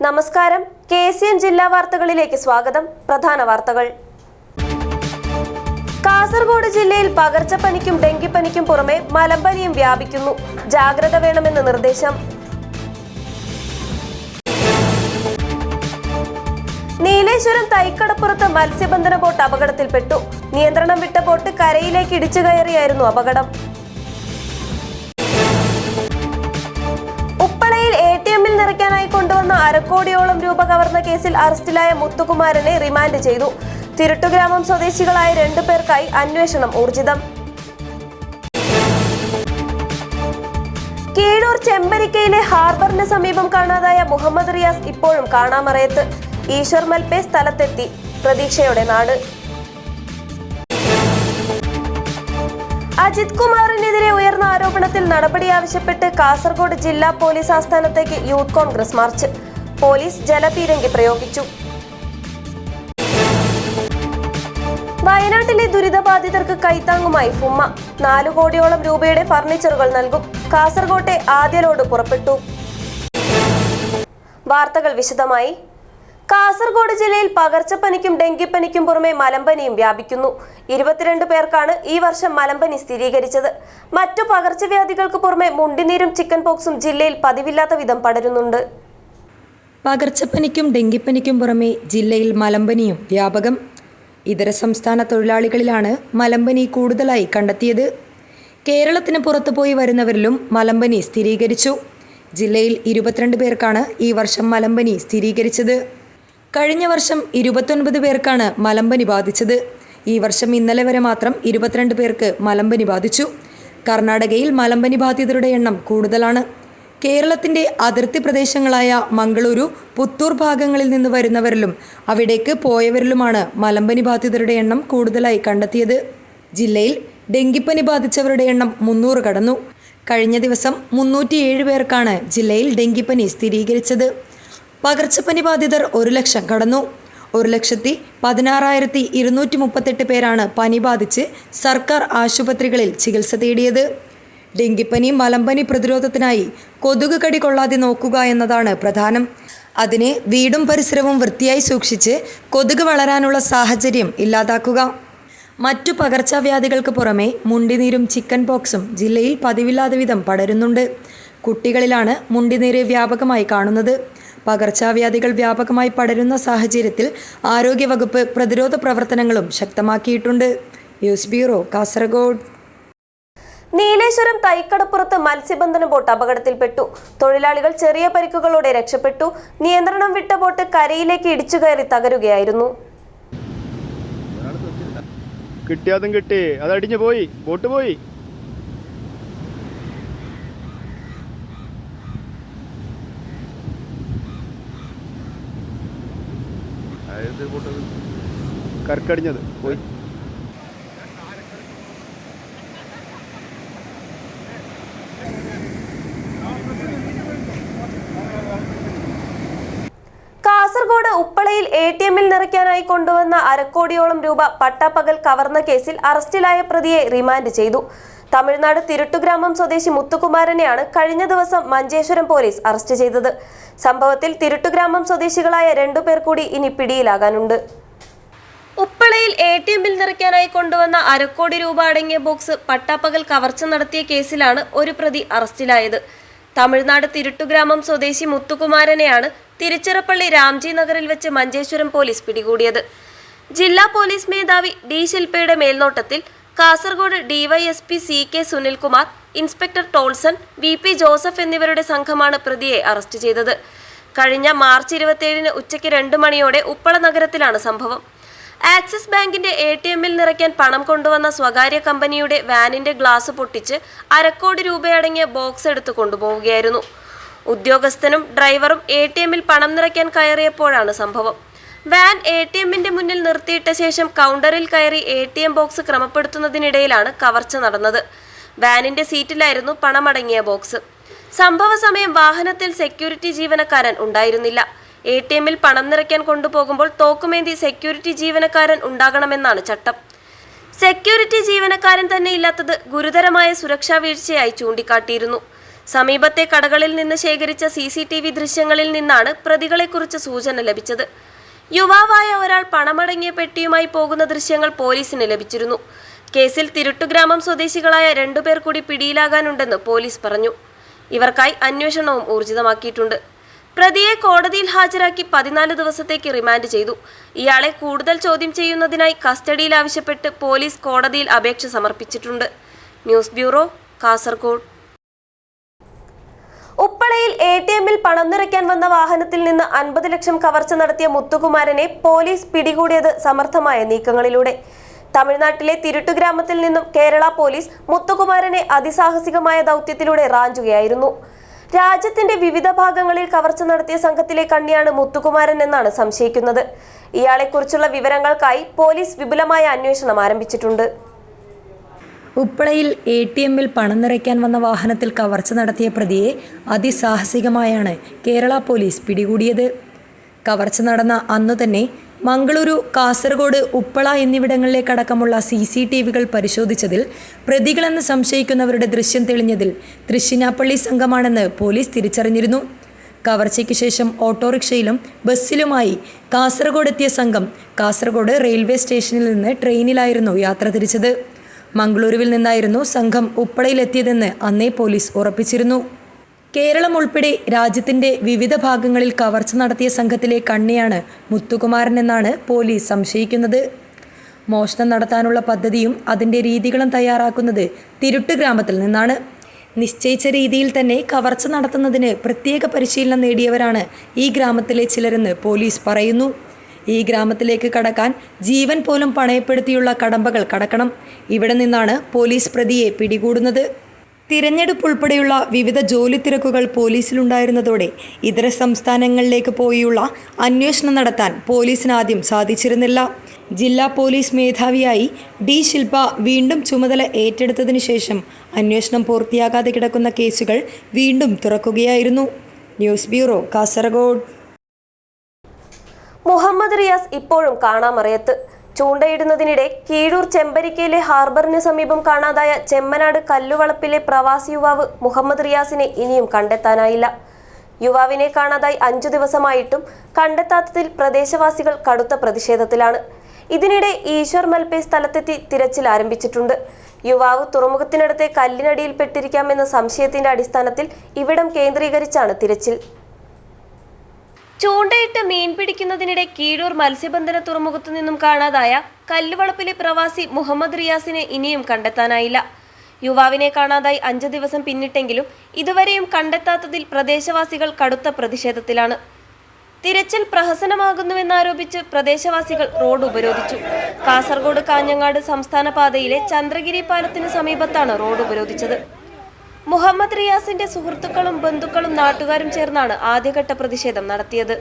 നമസ്കാരം. KCN ജില്ലാ വാർത്തകളിലേക്ക് സ്വാഗതം. പ്രധാന വാർത്തകൾ. കാസർഗോഡ് ജില്ലയിൽ പകർച്ചപ്പനിക്കും ഡെങ്കിപ്പനിക്കും പുറമെ മലമ്പനിയും വ്യാപിക്കുന്നു. ജാഗ്രത വേണമെന്ന് നിർദ്ദേശം. നീലേശ്വരം തൈക്കടപ്പുറത്ത് മത്സ്യബന്ധന ബോട്ട് അപകടത്തിൽപ്പെട്ടു. നിയന്ത്രണം വിട്ട ബോട്ട് കരയിലേക്ക് ഇടിച്ചു കയറിയായിരുന്നു അപകടം. ഉപ്പളയിൽ ATMിൽ നിറയ്ക്കാനായി കൊണ്ടുവന്ന അരക്കോടിയോളം രൂപ കവർന്ന കേസിൽ അറസ്റ്റിലായ മുത്തുകുമാരനെ റിമാൻഡ് ചെയ്തു. തിരുട്ടുഗ്രാമം സ്വദേശികളായ 2 പേർക്കായി അന്വേഷണം ഊർജിതം. കീഴൂർ ചെമ്പരിക്കയിലെ ഹാർബറിന് സമീപം കാണാതായ മുഹമ്മദ് റിയാസ് ഇപ്പോഴും കാണാമറയത്ത്. ഈശ്വർ മൽപേ സ്ഥലത്തെത്തി. പ്രതീക്ഷയുടെ നാട്. അജിത് കുമാറിനെതിരെ ഉയർന്ന ആരോപണത്തിൽ നടപടി ആവശ്യപ്പെട്ട് കാസർഗോഡ് ജില്ലാ പോലീസ് ആസ്ഥാനത്തേക്ക് യൂത്ത് കോൺഗ്രസ് മാർച്ച്. പോലീസ് ജലപീരങ്കി പ്രയോഗിച്ചു. വയനാട്ടിലെ ദുരിതബാധിതർക്ക് കൈത്താങ്ങുമായി ഫുമ്മ. 4 കോടിയോളം രൂപയുടെ ഫർണിച്ചറുകൾ നൽകും. കാസർഗോട്ടെ ആദ്യ ലോഡ് പുറപ്പെട്ടു. വാർത്തകൾ വിശദമായി. കാസർഗോഡ് ജില്ലയിൽ പകർച്ചപ്പനിക്കും ഡെങ്കിപ്പനിക്കും പുറമെ മലമ്പനിയും വ്യാപിക്കുന്നു. 22 പേർക്കാണ് ഈ വർഷം മലമ്പനി സ്ഥിരീകരിച്ചത്. മറ്റു പകർച്ചവ്യാധികൾക്ക് പുറമെ മുണ്ടിനീരും ചിക്കൻ പോക്സും ജില്ലയിൽ പതിവില്ലാത്ത വിധം പടരുന്നുണ്ട്. പകർച്ചപ്പനിക്കും ഡെങ്കിപ്പനിക്കും പുറമെ ജില്ലയിൽ മലമ്പനിയും വ്യാപകം. ഇതര സംസ്ഥാന തൊഴിലാളികളിലാണ് മലമ്പനി കൂടുതലായി കണ്ടെത്തിയത്. കേരളത്തിന് പുറത്തുപോയി വരുന്നവരിലും മലമ്പനി സ്ഥിരീകരിച്ചു. ജില്ലയിൽ 22 പേർക്കാണ് ഈ വർഷം മലമ്പനി സ്ഥിരീകരിച്ചത്. കഴിഞ്ഞ വർഷം 29 പേർക്കാണ് മലമ്പനി ബാധിച്ചത്. ഈ വർഷം ഇന്നലെ വരെ മാത്രം 22 പേർക്ക് മലമ്പനി ബാധിച്ചു. കർണാടകയിൽ മലമ്പനി ബാധിതരുടെ എണ്ണം കൂടുതലാണ്. കേരളത്തിൻ്റെ അതിർത്തി പ്രദേശങ്ങളായ മംഗളൂരു, പുത്തൂർ ഭാഗങ്ങളിൽ നിന്ന് വരുന്നവരിലും അവിടേക്ക് പോയവരിലുമാണ് മലമ്പനി ബാധിതരുടെ എണ്ണം കൂടുതലായി കണ്ടെത്തിയത്. ജില്ലയിൽ ഡെങ്കിപ്പനി ബാധിച്ചവരുടെ എണ്ണം 300 കടന്നു. കഴിഞ്ഞ ദിവസം 307 പേർക്കാണ് ജില്ലയിൽ ഡെങ്കിപ്പനി സ്ഥിരീകരിച്ചത്. പകർച്ചപ്പനി ബാധിതർ 1 ലക്ഷം കടന്നു. 1,16,238 പേരാണ് പനി ബാധിച്ച് സർക്കാർ ആശുപത്രികളിൽ ചികിത്സ തേടിയത്. ഡെങ്കിപ്പനി മലമ്പനി പ്രതിരോധത്തിനായി കൊതുക് കടി കൊള്ളാതെ നോക്കുക എന്നതാണ് പ്രധാനം. അതിന് വീടും പരിസരവും വൃത്തിയായി സൂക്ഷിച്ച് കൊതുക് വളരാനുള്ള സാഹചര്യം ഇല്ലാതാക്കുക. മറ്റു പകർച്ചവ്യാധികൾക്ക് പുറമെ മുണ്ടിനീരും ചിക്കൻ പോക്സും ജില്ലയിൽ പതിവില്ലാത്ത വിധം പടരുന്നുണ്ട്. കുട്ടികളിലാണ് മുണ്ടിനീര് വ്യാപകമായി കാണുന്നത്. പകർച്ചവ്യാധികൾ വ്യാപകമായി പടരുന്ന സാഹചര്യത്തിൽ ആരോഗ്യവകുപ്പ് പ്രതിരോധ പ്രവർത്തനങ്ങളും ശക്തമാക്കിയിട്ടുണ്ട്. News bureau, Kasaragod. നീലേശ്വരം തൈക്കടപ്പുറത്ത് മത്സ്യബന്ധന ബോട്ട് അപകടത്തിൽപ്പെട്ടു. തൊഴിലാളികൾ ചെറിയ പരിക്കുകളോടെ രക്ഷപ്പെട്ടു. നിയന്ത്രണം വിട്ട ബോട്ട് കരയിലേക്ക് ഇടിച്ചു കയറി തകരുകയായിരുന്നു. കിട്ടിയാതും കിട്ടി, അതടിഞ്ഞു പോയി, ബോട്ട് പോയി. കരക്കടിഞ്ഞത് പോയി. കാസർഗോഡ് ഉപ്പളയിൽ ATMിൽ നിറയ്ക്കാനായി കൊണ്ടുവന്ന അരക്കോടിയോളം രൂപ പട്ടാപ്പകൽ കവർന്ന കേസിൽ അറസ്റ്റിലായ പ്രതിയെ റിമാൻഡ് ചെയ്തു. തമിഴ്നാട് തിരുട്ടുഗ്രാമം സ്വദേശി മുത്തുകുമാരനെയാണ് കഴിഞ്ഞ ദിവസം മഞ്ചേശ്വരം പോലീസ് അറസ്റ്റ് ചെയ്തത്. സംഭവത്തിൽ തിരുട്ടുഗ്രാമം സ്വദേശികളായ 2 പേർ കൂടി ഇനി പിടിയിലാകാനുണ്ട്. ഉപ്പളയിൽ ATMിൽ നിറയ്ക്കാനായി കൊണ്ടുവന്ന അരക്കോടി രൂപ അടങ്ങിയ ബോക്സ് പട്ടാപ്പകൽ കവർച്ച നടത്തിയ കേസിലാണ് ഒരു പ്രതി അറസ്റ്റിലായത്. തമിഴ്നാട് തിരുട്ടുഗ്രാമം സ്വദേശി മുത്തുകുമാരനെയാണ് തിരുച്ചിറപ്പള്ളി രാംജി നഗറിൽ വെച്ച് മഞ്ചേശ്വരം പോലീസ് പിടികൂടിയത്. ജില്ലാ പോലീസ് മേധാവി D. ശില്പയുടെ മേൽനോട്ടത്തിൽ Kasaragod DYSP CK Sunilkumar, inspector Tolson, VP Joseph എന്നിവരുടെ സംഘമാണ് പ്രതിയെ അറസ്റ്റ് ചെയ്തത്. കഴിഞ്ഞ മാർച്ച് 27 ഉച്ചയ്ക്ക് 2 മണിയോടെ ഉപ്പള നഗരത്തിലാണ് സംഭവം. ആക്സിസ് ബാങ്കിന്റെ ATMിൽ നിറയ്ക്കാൻ പണം കൊണ്ടുവന്ന സ്വകാര്യ കമ്പനിയുടെ വാനിന്റെ ഗ്ലാസ് പൊട്ടിച്ച് അരക്കോടി രൂപയടങ്ങിയ ബോക്സ് എടുത്ത് കൊണ്ടുപോവുകയായിരുന്നു. ഉദ്യോഗസ്ഥനും ഡ്രൈവറും ATMിൽ പണം നിറയ്ക്കാൻ കയറിയപ്പോഴാണ് സംഭവം. വാൻ ATMിന്റെ മുന്നിൽ നിർത്തിയിട്ട ശേഷം കൗണ്ടറിൽ കയറി ATM ബോക്സ് ക്രമപ്പെടുത്തുന്നതിനിടയിലാണ് കവർച്ച നടന്നത്. വാനിന്റെ സീറ്റിലായിരുന്നു പണമടങ്ങിയ ബോക്സ്. സംഭവ സമയം വാഹനത്തിൽ സെക്യൂരിറ്റി ജീവനക്കാരൻ ഉണ്ടായിരുന്നില്ല. ATMിൽ പണം നിറയ്ക്കാൻ കൊണ്ടുപോകുമ്പോൾ തോക്കുമേന്തി സെക്യൂരിറ്റി ജീവനക്കാരൻ ഉണ്ടാകണമെന്നാണ് ചട്ടം. സെക്യൂരിറ്റി ജീവനക്കാരൻ തന്നെ ഇല്ലാത്തത് ഗുരുതരമായ സുരക്ഷാ വീഴ്ചയായി ചൂണ്ടിക്കാട്ടിയിരുന്നു. സമീപത്തെ കടകളിൽ നിന്ന് ശേഖരിച്ച CCTV ദൃശ്യങ്ങളിൽ നിന്നാണ് പ്രതികളെക്കുറിച്ച് സൂചന ലഭിച്ചത്. യുവാവായ ഒരാൾ പണമടങ്ങിയ പെട്ടിയുമായി പോകുന്ന ദൃശ്യങ്ങൾ പോലീസിന് ലഭിച്ചിരുന്നു. കേസിൽ തിരുട്ടുഗ്രാമം സ്വദേശികളായ 2 പേർ കൂടി പിടിയിലാകാനുണ്ടെന്ന് പോലീസ് പറഞ്ഞു. ഇവർക്കായി അന്വേഷണവും ഊർജിതമാക്കിയിട്ടുണ്ട്. പ്രതിയെ കോടതിയിൽ ഹാജരാക്കി 14 ദിവസത്തേക്ക് റിമാൻഡ് ചെയ്തു. ഇയാളെ കൂടുതൽ ചോദ്യം ചെയ്യുന്നതിനായി കസ്റ്റഡിയിൽ ആവശ്യപ്പെട്ട് പോലീസ് കോടതിയിൽ അപേക്ഷ സമർപ്പിച്ചിട്ടുണ്ട്. News bureau, Kasaragod. ഉപ്പളയിൽ ATMൽ പണം നിറയ്ക്കാൻ വന്ന വാഹനത്തിൽ നിന്ന് 50 ലക്ഷം കവർച്ച നടത്തിയ മുത്തുകുമാരനെ പോലീസ് പിടികൂടിയത് സമർത്ഥമായ നീക്കങ്ങളിലൂടെ. തമിഴ്നാട്ടിലെ തിരുട്ടുഗ്രാമത്തിൽ നിന്നും കേരള പോലീസ് മുത്തുകുമാരനെ അതിസാഹസികമായ ദൗത്യത്തിലൂടെ റാഞ്ചുകയായിരുന്നു. രാജ്യത്തിന്റെ വിവിധ ഭാഗങ്ങളിൽ കവർച്ച നടത്തിയ സംഘത്തിലെ കണ്ണിയാണ് മുത്തുകുമാരൻ എന്നാണ് സംശയിക്കുന്നത്. ഇയാളെക്കുറിച്ചുള്ള വിവരങ്ങൾക്കായി പോലീസ് വിപുലമായ അന്വേഷണം ആരംഭിച്ചിട്ടുണ്ട്. ഉപ്പളയിൽ ATMൽ പണം നിറയ്ക്കാൻ വന്ന വാഹനത്തിൽ കവർച്ച നടത്തിയ പ്രതിയെ അതിസാഹസികമായാണ് കേരള പോലീസ് പിടികൂടിയത്. കവർച്ച നടന്ന അന്നു തന്നെ മംഗളൂരു, കാസർഗോഡ്, ഉപ്പള എന്നിവിടങ്ങളിലേക്കടക്കമുള്ള CCTVകൾ പരിശോധിച്ചതിൽ പ്രതികളെന്ന് സംശയിക്കുന്നവരുടെ ദൃശ്യം തെളിഞ്ഞതിൽ തൃശ്ശിനാപ്പള്ളി സംഘമാണെന്ന് പോലീസ് തിരിച്ചറിഞ്ഞിരുന്നു. കവർച്ചയ്ക്ക് ശേഷം ഓട്ടോറിക്ഷയിലും ബസ്സിലുമായി കാസർഗോഡ് എത്തിയ സംഘം കാസർഗോഡ് റെയിൽവേ സ്റ്റേഷനിൽ നിന്ന് ട്രെയിനിലായിരുന്നു യാത്ര തിരിച്ചത്. മംഗളൂരുവിൽ നിന്നായിരുന്നു സംഘം ഉപ്പളയിലെത്തിയതെന്ന് അന്നേ പോലീസ് ഉറപ്പിച്ചിരുന്നു. കേരളം ഉൾപ്പെടെ രാജ്യത്തിൻ്റെ വിവിധ ഭാഗങ്ങളിൽ കവർച്ച നടത്തിയ സംഘത്തിലെ കണ്ണിയാണ് മുത്തുകുമാരൻ എന്നാണ് പോലീസ് സംശയിക്കുന്നത്. മോഷണം നടത്താനുള്ള പദ്ധതിയും അതിൻ്റെ രീതികളും തയ്യാറാക്കുന്നത് തിരുട്ട് ഗ്രാമത്തിൽ നിന്നാണ്. നിശ്ചയിച്ച രീതിയിൽ തന്നെ കവർച്ച നടത്തുന്നതിന് പ്രത്യേക പരിശീലനം നേടിയവരാണ് ഈ ഗ്രാമത്തിലെ ചിലരെന്ന് പോലീസ് പറയുന്നു. ഈ ഗ്രാമത്തിലേക്ക് കടക്കാൻ ജീവൻ പോലും പണയപ്പെടുത്തിയുള്ള കടമ്പകൾ കടക്കണം. ഇവിടെ നിന്നാണ് പോലീസ് പ്രതിയെ പിടികൂടുന്നത്. തിരഞ്ഞെടുപ്പ് ഉൾപ്പെടെയുള്ള വിവിധ ജോലി തിരക്കുകൾ പോലീസിലുണ്ടായിരുന്നതോടെ ഇതര സംസ്ഥാനങ്ങളിലേക്ക് പോയുള്ള അന്വേഷണം നടത്താൻ പോലീസിന് ആദ്യം സാധിച്ചിരുന്നില്ല. ജില്ലാ പോലീസ് മേധാവിയായി D. ശിൽപ വീണ്ടും ചുമതല ഏറ്റെടുത്തതിനു ശേഷം അന്വേഷണം പൂർത്തിയാകാതെ കിടക്കുന്ന കേസുകൾ വീണ്ടും തുറക്കുകയായിരുന്നു. News bureau, Kasaragod. മുഹമ്മദ് റിയാസ് ഇപ്പോഴും കാണാമറയത്ത്. ചൂണ്ടയിടുന്നതിനിടെ കീഴൂർ ചെമ്പരിക്കയിലെ ഹാർബറിന് സമീപം കാണാതായ ചെമ്മനാട് കല്ലുവളപ്പിലെ പ്രവാസി യുവാവ് മുഹമ്മദ് റിയാസിനെ ഇനിയും കണ്ടെത്താനായില്ല. യുവാവിനെ കാണാതായി 5 ദിവസമായിട്ടും കണ്ടെത്താത്തതിൽ പ്രദേശവാസികൾ കടുത്ത പ്രതിഷേധത്തിലാണ്. ഇതിനിടെ ഈശ്വർ മൽപേ സ്ഥലത്തെത്തി തിരച്ചിൽ ആരംഭിച്ചിട്ടുണ്ട്. യുവാവ് തുറമുഖത്തിനടുത്തെ കല്ലിനടിയിൽ പെട്ടിരിക്കാമെന്ന സംശയത്തിന്റെ അടിസ്ഥാനത്തിൽ ഇവിടം കേന്ദ്രീകരിച്ചാണ് തിരച്ചിൽ. ചൂണ്ടയിട്ട് മീൻ പിടിക്കുന്നതിനിടെ കീഴൂർ മത്സ്യബന്ധന തുറമുഖത്തു നിന്നും കാണാതായ കല്ലുവളപ്പിലെ പ്രവാസി മുഹമ്മദ് റിയാസിനെ ഇനിയും കണ്ടെത്താനായില്ല. യുവാവിനെ കാണാതായി 5 ദിവസം പിന്നിട്ടെങ്കിലും ഇതുവരെയും കണ്ടെത്താത്തതിൽ പ്രദേശവാസികൾ കടുത്ത പ്രതിഷേധത്തിലാണ്. തിരച്ചിൽ പ്രഹസനമാകുന്നുവെന്നാരോപിച്ച് പ്രദേശവാസികൾ റോഡ് ഉപരോധിച്ചു. കാസർഗോഡ് കാഞ്ഞങ്ങാട് സംസ്ഥാന പാതയിലെ ചന്ദ്രഗിരി പാലത്തിന് സമീപത്താണ് റോഡ് ഉപരോധിച്ചത്. മുഹമ്മദ് റിയാസിന്റെ സുഹൃത്തുക്കളും ബന്ധുക്കളും നാട്ടുകാരും ചേർന്നാണ് ആദ്യഘട്ട പ്രതിഷേധം നടത്തിയത്.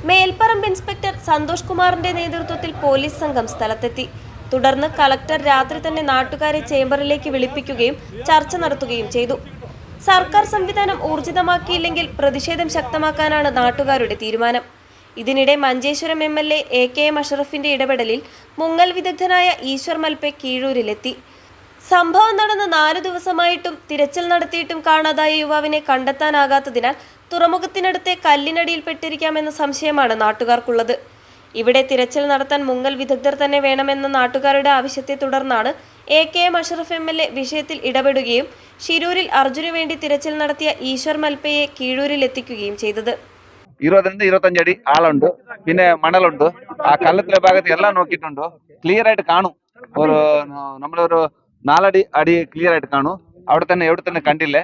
മേൽപ്പറമ്പ് ഇൻസ്പെക്ടർ സന്തോഷ് കുമാറിന്റെ നേതൃത്വത്തിൽ പോലീസ് സംഘം സ്ഥലത്തെത്തി. തുടർന്ന് കളക്ടർ രാത്രി തന്നെ നാട്ടുകാരെ ചേംബറിലേക്ക് വിളിപ്പിക്കുകയും ചർച്ച നടത്തുകയും ചെയ്തു. സർക്കാർ സംവിധാനം ഊർജിതമാക്കിയില്ലെങ്കിൽ പ്രതിഷേധം ശക്തമാക്കാനാണ് നാട്ടുകാരുടെ തീരുമാനം. ഇതിനിടെ മഞ്ചേശ്വരം MLA AKM അഷറഫിന്റെ ഇടപെടലിൽ മുങ്ങൽ വിദഗ്ധനായ ഈശ്വർ മൽപേ കീഴൂരിലെത്തി. സംഭവം നടന്ന് 4 ദിവസമായിട്ടും തിരച്ചിൽ നടത്തിയിട്ടും കാണാതായ യുവാവിനെ കണ്ടെത്താനാകാത്തതിനാൽ തുറമുഖത്തിനടുത്തെ കല്ലിനടിയിൽ പെട്ടിരിക്കാമെന്ന സംശയമാണ് നാട്ടുകാർക്കുള്ളത്. ഇവിടെ തിരച്ചിൽ നടത്താൻ മുങ്ങൽ വിദഗ്ധർ തന്നെ വേണമെന്ന നാട്ടുകാരുടെ ആവശ്യത്തെ തുടർന്നാണ് AKM അഷറഫ് MLA വിഷയത്തിൽ ഇടപെടുകയും ശിരൂരിൽ അർജുനു വേണ്ടി തിരച്ചിൽ നടത്തിയ ഈശ്വർ മൽപയെ കീഴൂരിൽ എത്തിക്കുകയും ചെയ്തത്. 20-25 അടി ആളുണ്ട്, പിന്നെ മണലുണ്ട്. ആ കല്ലത്തിലെ ഭാഗത്ത് എല്ലാം നോക്കിയിട്ടുണ്ട്. ക്ലിയർ ആയിട്ട് കാണും. നമ്മളൊരു 4 അടി ക്ലിയർ ആയിട്ട് കാണും. അവിടെ തന്നെ കണ്ടില്ലേ.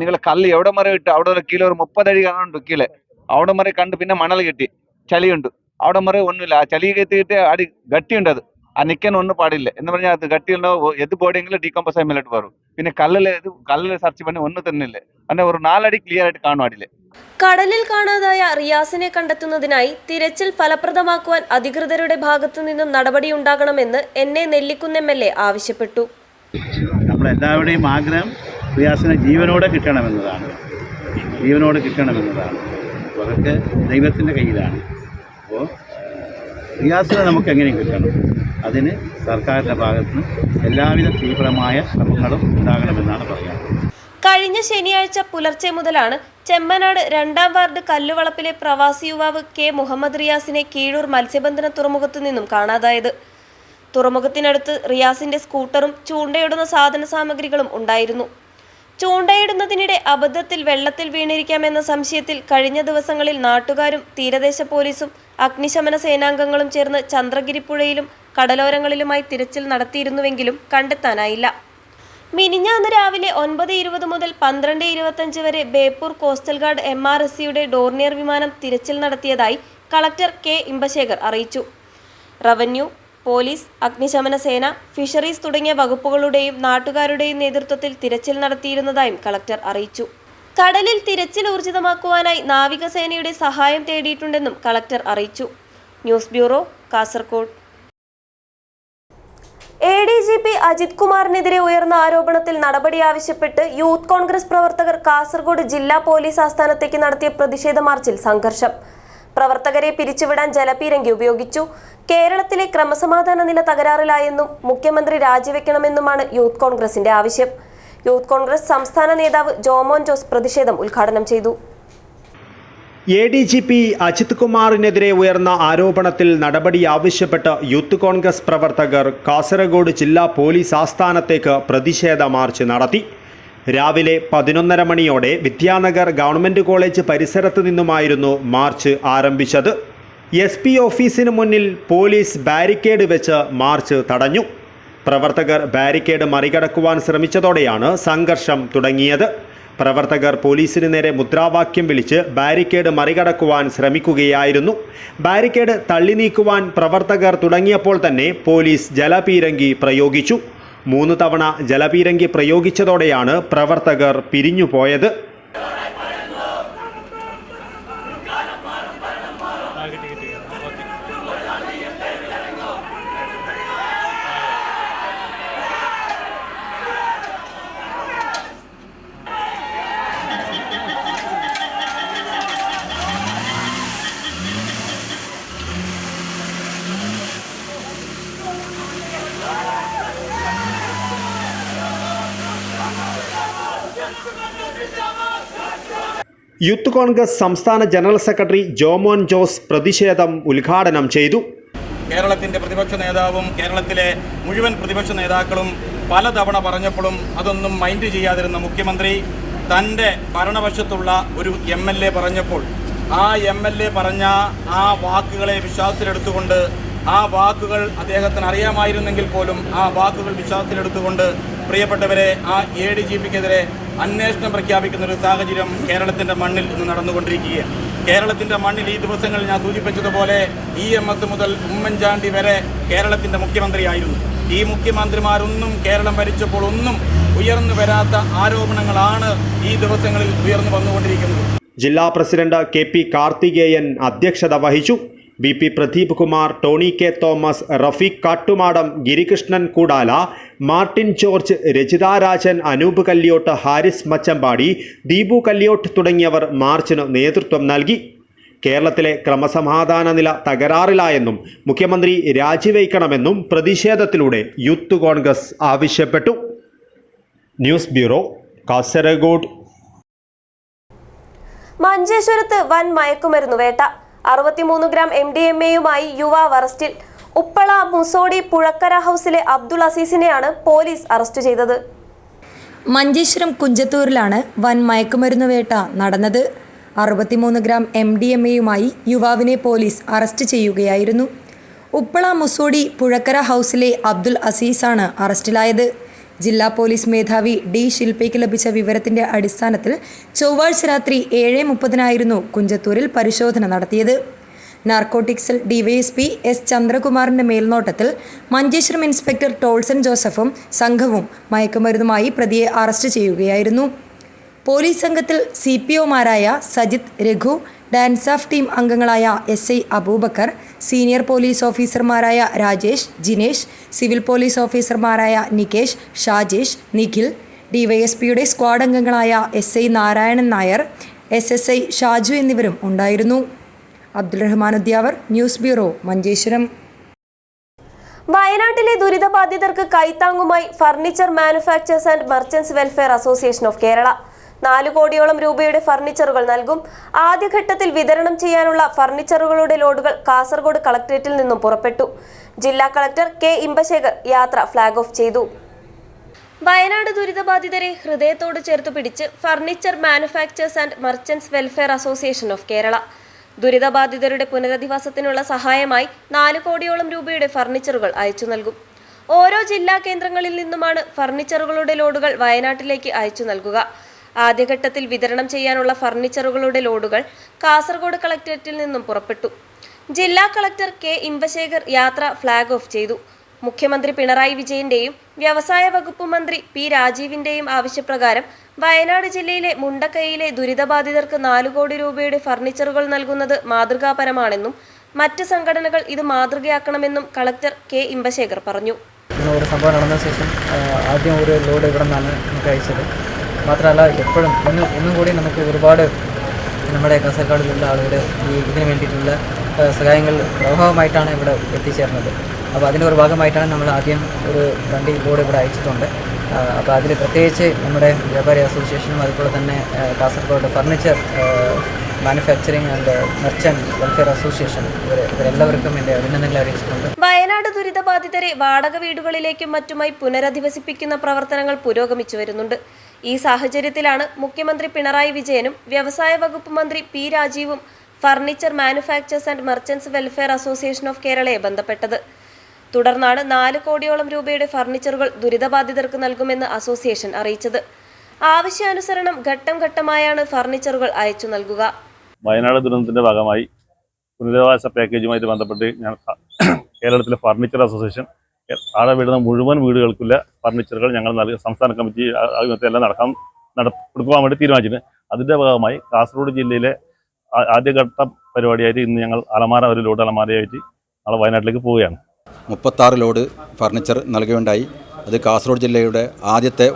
നിങ്ങൾ കല്ല് എവിടെ മരം ഇട്ട് അവിടെ കിലോ ഒരു 30 അടി കാണുന്നുണ്ട് കീഴെ. അവിടെ മരം കണ്ട് പിന്നെ മണൽ കെട്ടി ചളിയുണ്ട്. അവിടെ മരം ഒന്നുമില്ല. ആ ചളി കെട്ടിയിട്ട് അടി ഗട്ടിയുണ്ട്. അത് ആ നിൽക്കാൻ ഒന്നും പാടില്ല എന്ന് പറഞ്ഞാൽ അത് കട്ടിയുണ്ടോ എത് ബോഡിയെങ്കിലും ഡീകമ്പോസ് ആയി മേലോട്ട് വരും. പിന്നെ കല്ലിൽ സെർച്ച് பண்ணி ഒന്നും തന്നില്ല. അങ്ങനെ ഒരു 4 അടി ക്ലിയർ ആയിട്ട് കാണും അടിയില്. കടലിൽ കാണാതായ റിയാസിനെ കണ്ടെത്തുന്നതിനായി തിരച്ചിൽ ഫലപ്രദമാക്കുവാൻ അധികൃതരുടെ ഭാഗത്തു നിന്നും നടപടിയുണ്ടാകണമെന്ന് എന്നെ നെല്ലിക്കുന്ന് MLA ആവശ്യപ്പെട്ടു. നമ്മളെല്ലാവരുടെയും ആഗ്രഹം റിയാസിനെ ജീവനോടെ കിട്ടണമെന്നതാണ്. അപ്പോൾ അതൊക്കെ ദൈവത്തിൻ്റെ കയ്യിലാണ്. അപ്പോൾ റിയാസിനെ നമുക്ക് എങ്ങനെയും കിട്ടണം. അതിന് സർക്കാരിൻ്റെ ഭാഗത്ത് നിന്ന് എല്ലാവിധ തീവ്രമായ ശ്രമങ്ങളും ഉണ്ടാകണമെന്നാണ് പറയുന്നത്. കഴിഞ്ഞ ശനിയാഴ്ച പുലർച്ചെ മുതലാണ് ചെമ്മനാട് 2-ാം വാർഡ് കല്ലുവളപ്പിലെ പ്രവാസി യുവാവ് K മുഹമ്മദ് റിയാസിനെ കീഴൂർ മത്സ്യബന്ധന തുറമുഖത്തു നിന്നും കാണാതായത്. തുറമുഖത്തിനടുത്ത് റിയാസിന്റെ സ്കൂട്ടറും ചൂണ്ടയിടുന്ന സാധന സാമഗ്രികളും ഉണ്ടായിരുന്നു. ചൂണ്ടയിടുന്നതിനിടെ അബദ്ധത്തിൽ വെള്ളത്തിൽ വീണിരിക്കാമെന്ന സംശയത്തിൽ കഴിഞ്ഞ ദിവസങ്ങളിൽ നാട്ടുകാരും തീരദേശ പോലീസും അഗ്നിശമന സേനാംഗങ്ങളും ചേർന്ന് ചന്ദ്രഗിരി പുഴയിലും കടലോരങ്ങളിലുമായി തിരച്ചിൽ നടത്തിയിരുന്നുവെങ്കിലും കണ്ടെത്താനായില്ല. മിനിഞ്ഞാന്ന് രാവിലെ 9:20 മുതൽ 12:25 വരെ ബേപ്പൂർ കോസ്റ്റൽ ഗാർഡ് MRSCയുടെ ഡോർണിയർ വിമാനം തിരച്ചിൽ നടത്തിയതായി കളക്ടർ K ഇമ്പശേഖർ അറിയിച്ചു. റവന്യൂ, പോലീസ്, അഗ്നിശമന സേന, ഫിഷറീസ് തുടങ്ങിയ വകുപ്പുകളുടെയും നാട്ടുകാരുടെയും നേതൃത്വത്തിൽ തിരച്ചിൽ നടത്തിയിരുന്നതായും കളക്ടർ അറിയിച്ചു. കടലിൽ തിരച്ചിൽ ഊർജിതമാക്കുവാനായി നാവികസേനയുടെ സഹായം തേടിയിട്ടുണ്ടെന്നും കളക്ടർ അറിയിച്ചു. News bureau, Kasaragod. ADGP Ajith കുമാറിനെതിരെ ഉയർന്ന ആരോപണത്തിൽ നടപടി ആവശ്യപ്പെട്ട് യൂത്ത് കോൺഗ്രസ് പ്രവർത്തകർ കാസർഗോഡ് ജില്ലാ പോലീസ് ആസ്ഥാനത്തേക്ക് നടത്തിയ പ്രതിഷേധ മാർച്ചിൽ സംഘർഷം. പ്രവർത്തകരെ പിരിച്ചുവിടാൻ ജലപീരങ്കി ഉപയോഗിച്ചു. കേരളത്തിലെ ക്രമസമാധാന നില തകരാറിലായെന്നും മുഖ്യമന്ത്രി രാജിവെക്കണമെന്നുമാണ് യൂത്ത് കോൺഗ്രസിന്റെ ആവശ്യം. യൂത്ത് കോൺഗ്രസ് സംസ്ഥാന നേതാവ് ജോമോൻ ജോസ് പ്രതിഷേധം ഉദ്ഘാടനം ചെയ്തു. ADGP അജിത് കുമാറിനെതിരെ ഉയർന്ന ആരോപണത്തിൽ നടപടി ആവശ്യപ്പെട്ട് യൂത്ത് കോൺഗ്രസ് പ്രവർത്തകർ കാസർഗോഡ് ജില്ലാ പോലീസ് ആസ്ഥാനത്തേക്ക് പ്രതിഷേധ മാർച്ച് നടത്തി. രാവിലെ 11:30 മണിയോടെ വിദ്യാനഗർ ഗവൺമെൻറ് കോളേജ് പരിസരത്ത് നിന്നുമായിരുന്നു മാർച്ച് ആരംഭിച്ചത്. SP ഓഫീസിന് മുന്നിൽ പോലീസ് ബാരിക്കേഡ് വെച്ച് മാർച്ച് തടഞ്ഞു. പ്രവർത്തകർ ബാരിക്കേഡ് മറികടക്കുവാൻ ശ്രമിച്ചതോടെയാണ് സംഘർഷം തുടങ്ങിയത്. പ്രവർത്തകർ പോലീസിന് നേരെ മുദ്രാവാക്യം വിളിച്ച് ബാരിക്കേഡ് മറികടക്കുവാൻ ശ്രമിക്കുകയായിരുന്നു. ബാരിക്കേഡ് തള്ളി നീക്കുവാൻ പ്രവർത്തകർ തുടങ്ങിയപ്പോൾ തന്നെ പോലീസ് ജലപീരങ്കി പ്രയോഗിച്ചു. 3 തവണ ജലപീരങ്കി പ്രയോഗിച്ചതോടെയാണ് പ്രവർത്തകർ പിരിഞ്ഞുപോയത്. യൂത്ത് കോൺഗ്രസ് സംസ്ഥാന ജനറൽ സെക്രട്ടറി ജോമോൻ ജോസ് പ്രതിഷേധം ഉദ്ഘാടനം ചെയ്തു. കേരളത്തിൻ്റെ പ്രതിപക്ഷ നേതാവും കേരളത്തിലെ മുഴുവൻ പ്രതിപക്ഷ നേതാക്കളും പലതവണ പറഞ്ഞപ്പോഴും അതൊന്നും മൈൻഡ് ചെയ്യാതിരുന്ന മുഖ്യമന്ത്രി തൻ്റെ ഭരണപക്ഷത്തുള്ള ഒരു MLA പറഞ്ഞപ്പോൾ ആ MLA പറഞ്ഞ ആ വാക്കുകളെ വിശ്വാസത്തിലെടുത്തുകൊണ്ട്, ആ വാക്കുകൾ അദ്ദേഹത്തിന് അറിയാമായിരുന്നെങ്കിൽ പോലും ആ വാക്കുകൾ വിശ്വാസത്തിലെടുത്തുകൊണ്ട് പ്രിയപ്പെട്ടവരെ ആ ADGPക്കെതിരെ അന്വേഷണം പ്രഖ്യാപിക്കുന്ന ഒരു സാഹചര്യം കേരളത്തിൻ്റെ മണ്ണിൽ ഇന്ന് നടന്നുകൊണ്ടിരിക്കുകയാണ്. കേരളത്തിൻ്റെ മണ്ണിൽ ഈ ദിവസങ്ങളിൽ ഞാൻ സൂചിപ്പിച്ചതുപോലെ EMS മുതൽ ഉമ്മൻചാണ്ടി വരെ കേരളത്തിൻ്റെ മുഖ്യമന്ത്രിയായിരുന്നു. ഈ മുഖ്യമന്ത്രിമാരൊന്നും കേരളം ഭരിച്ചപ്പോൾ ഒന്നും ഉയർന്നു വരാത്ത ആരോപണങ്ങളാണ് ഈ ദിവസങ്ങളിൽ ഉയർന്നു വന്നുകൊണ്ടിരിക്കുന്നത്. ജില്ലാ പ്രസിഡന്റ് KP കാർത്തികേയൻ അധ്യക്ഷത വഹിച്ചു. BP Pradeep Kumar, Tony K Thomas, Rafeeq Kattumadam, Girikrishnan Koodala, Martin George, Rajitha Rajan, Anoop Kalyott, Haris Machampadi, Deepu Kalyott തുടങ്ങിയവർ മാർച്ചിന് നേതൃത്വം നൽകി. കേരളത്തിലെ ക്രമസമാധാന നില തകരാറിലായെന്നും മുഖ്യമന്ത്രി രാജിവെക്കണമെന്നും പ്രതിഷേധത്തിലൂടെ യൂത്ത് കോൺഗ്രസ് ആവശ്യപ്പെട്ടു. News bureau, Kasaragod. മഞ്ചേശ്വരത്ത് വൻ മയക്കുമരുന്ന് വേട്ട. 63 ഗ്രാം MDMAയുമായി യുവാവ് അറസ്റ്റിൽ. ഉപ്പള മുസോടി പുഴക്കര ഹൗസിലെ അബ്ദുൾ അസീസിനെയാണ് പോലീസ് അറസ്റ്റ് ചെയ്തത്. മഞ്ചേശ്വരം കുഞ്ചത്തൂരിലാണ് വൻ മയക്കുമരുന്ന് വേട്ട നടന്നത്. 63 ഗ്രാം MDMAയുമായി യുവാവിനെ പോലീസ് അറസ്റ്റ് ചെയ്യുകയായിരുന്നു. ഉപ്പള മുസോടി പുഴക്കര ഹൗസിലെ അബ്ദുൾ അസീസാണ് അറസ്റ്റിലായത്. ജില്ലാ പോലീസ് മേധാവി D ശില്പയ്ക്ക് ലഭിച്ച വിവരത്തിന്റെ അടിസ്ഥാനത്തിൽ ചൊവ്വാഴ്ച രാത്രി 7:30 കുഞ്ചത്തൂരിൽ പരിശോധന നടത്തിയത്. നാർക്കോട്ടിക്സിൽ ഡിവൈഎസ്പി എസ് ചന്ദ്രകുമാറിന്റെ മേൽനോട്ടത്തിൽ മഞ്ചേശ്വരം ഇൻസ്പെക്ടർ ടോൾസൺ ജോസഫും സംഘവും മയക്കുമരുന്നുമായി പ്രതിയെ അറസ്റ്റ് ചെയ്യുകയായിരുന്നു. പോലീസ് സംഘത്തിൽ CPOമാരായ Sajith, Raghu, DANSAF team അംഗങ്ങളായ SI അബൂബക്കർ, സീനിയർ പോലീസ് ഓഫീസർമാരായ രാജേഷ്, ജിനേഷ്, സിവിൽ പോലീസ് ഓഫീസർമാരായ നികേഷ്, ഷാജേഷ്, നിഖിൽ, ഡിവൈഎസ്പിയുടെ സ്ക്വാഡ് അംഗങ്ങളായ SI നാരായണൻ നായർ, SSI ഷാജു എന്നിവരും ഉണ്ടായിരുന്നു. Abdul Rahman Udyavar, news bureau, Manjeshwaram. വയനാട്ടിലെ ദുരിതബാധിതർക്ക് കൈത്താങ്ങുമായി furniture manufacturers and merchants welfare association of Kerala 4 കോടിയോളം രൂപയുടെ ഫർണിച്ചറുകൾ നൽകും. ആദ്യഘട്ടത്തിൽ വിതരണം ചെയ്യാനുള്ള ഫർണിച്ചറുകളുടെ ലോഡുകൾ കാസർഗോഡ് കളക്ടറേറ്റിൽ നിന്നും പുറപ്പെട്ടു. ജില്ലാ കളക്ടർ K ഇമ്പശേഖർ യാത്ര ഫ്ലാഗ് ഓഫ് ചെയ്തു. വയനാട് ദുരിതബാധിതരെ ഹൃദയത്തോട് ചേർത്തു പിടിച്ച് furniture manufacturers and merchants welfare association of Kerala ദുരിതബാധിതരുടെ പുനരധിവാസത്തിനുള്ള സഹായമായി 4 കോടിയോളം രൂപയുടെ ഫർണിച്ചറുകൾ അയച്ചു നൽകും. ഓരോ ജില്ലാ കേന്ദ്രങ്ങളിൽ നിന്നുമാണ് ഫർണിച്ചറുകളുടെ ലോഡുകൾ വയനാട്ടിലേക്ക് അയച്ചു നൽകുക. ആദ്യഘട്ടത്തിൽ വിതരണം ചെയ്യാനുള്ള ഫർണിച്ചറുകളുടെ ലോഡുകൾ കാസർഗോഡ് കളക്ടറേറ്റിൽ നിന്നും പുറപ്പെട്ടു. ജില്ലാ കളക്ടർ K ഇമ്പശേഖർ യാത്ര ഫ്ലാഗ് ഓഫ് ചെയ്തു. മുഖ്യമന്ത്രി പിണറായി വിജയന്റെയും വ്യവസായ വകുപ്പ് മന്ത്രി P രാജീവിന്റെയും ആവശ്യപ്രകാരം വയനാട് ജില്ലയിലെ മുണ്ടക്കൈയിലെ ദുരിതബാധിതർക്ക് 4 കോടി രൂപയുടെ ഫർണിച്ചറുകൾ നൽകുന്നത് മാതൃകാപരമാണെന്നും മറ്റ് സംഘടനകൾ ഇത് മാതൃകയാക്കണമെന്നും കളക്ടർ K ഇമ്പശേഖർ പറഞ്ഞു. ഒരു സംഭവം നടന്ന ശേഷം ആദ്യം ഒരു ലോഡ് ഇവിടെ നിന്നാണ് നമുക്ക് അയച്ചത്. മാത്രമല്ല എപ്പോഴും ഇന്നും കൂടി നമുക്ക് ഒരുപാട് നമ്മുടെ കാസർഗോഡിലുള്ള ആളുകൾ ഇതിന് വേണ്ടിയിട്ടുള്ള സഹായങ്ങൾ പ്രഭാവമായിട്ടാണ് ഇവിടെ എത്തിച്ചേർന്നത്. അപ്പോൾ അതിൻ്റെ ഒരു ഭാഗമായിട്ടാണ് നമ്മൾ ആദ്യം ഒരു വണ്ടി ലോഡ് ഇവിടെ അയച്ചിട്ടുണ്ട്. അപ്പോൾ അതിൽ പ്രത്യേകിച്ച് നമ്മുടെ വ്യാപാരി അസോസിയേഷനും അതുപോലെ തന്നെ Kasaragod furniture manufacturing and merchant welfare association ഇവരെല്ലാവർക്കും എൻ്റെ അഭിനന്ദനങ്ങൾ അറിയിച്ചിട്ടുണ്ട്. വയനാട് ദുരിതബാധിതരെ വാടക വീടുകളിലേക്കും മറ്റുമായി പുനരധിവസിപ്പിക്കുന്ന പ്രവർത്തനങ്ങൾ പുരോഗമിച്ചു വരുന്നുണ്ട്. ഈ സാഹചര്യത്തിലാണ് മുഖ്യമന്ത്രി പിണറായി വിജയനും വ്യവസായ വകുപ്പ് മന്ത്രി P രാജീവും furniture manufacturers and merchants welfare association of കേരളയെ ബന്ധപ്പെട്ടത്. തുടർന്നാണ് 4 കോടിയോളം രൂപയുടെ ഫർണിച്ചറുകൾ ദുരിതബാധിതർക്ക് നൽകുമെന്ന് അസോസിയേഷൻ അറിയിച്ചത്. ആവശ്യാനുസരണം ഘട്ടം ഘട്ടമായാണ് ഫർണിച്ചറുകൾ അയച്ചു നൽകുക. വയനാട് ദുരന്തത്തിന്റെ ഭാഗമായി പുനരധിവാസ പാക്കേജുമായിട്ട് ബന്ധപ്പെട്ട് കേരളത്തിലെ ഫർണിച്ചർ അസോസിയേഷൻ ആടെ വീടുന്ന മുഴുവൻ വീടുകൾക്കുള്ള ഫർണിച്ചറുകൾ ഞങ്ങൾ സംസ്ഥാന കമ്മിറ്റി എല്ലാം കൊടുക്കുവാൻ വേണ്ടി തീരുമാനിച്ചിട്ടുണ്ട്. അതിൻ്റെ ഭാഗമായി കാസർഗോഡ് ജില്ലയിലെ ആദ്യഘട്ട പരിപാടിയായിട്ട് ഇന്ന് ഞങ്ങൾ ഒരു ലോഡ് അലമാരയായിട്ട് നാളെ വയനാട്ടിലേക്ക് പോവുകയാണ്. 36 ലോഡ് ഫർണിച്ചർ നൽകുകയുണ്ടായി. അത് കാസർഗോഡ് ജില്ലയുടെ ആദ്യത്തെ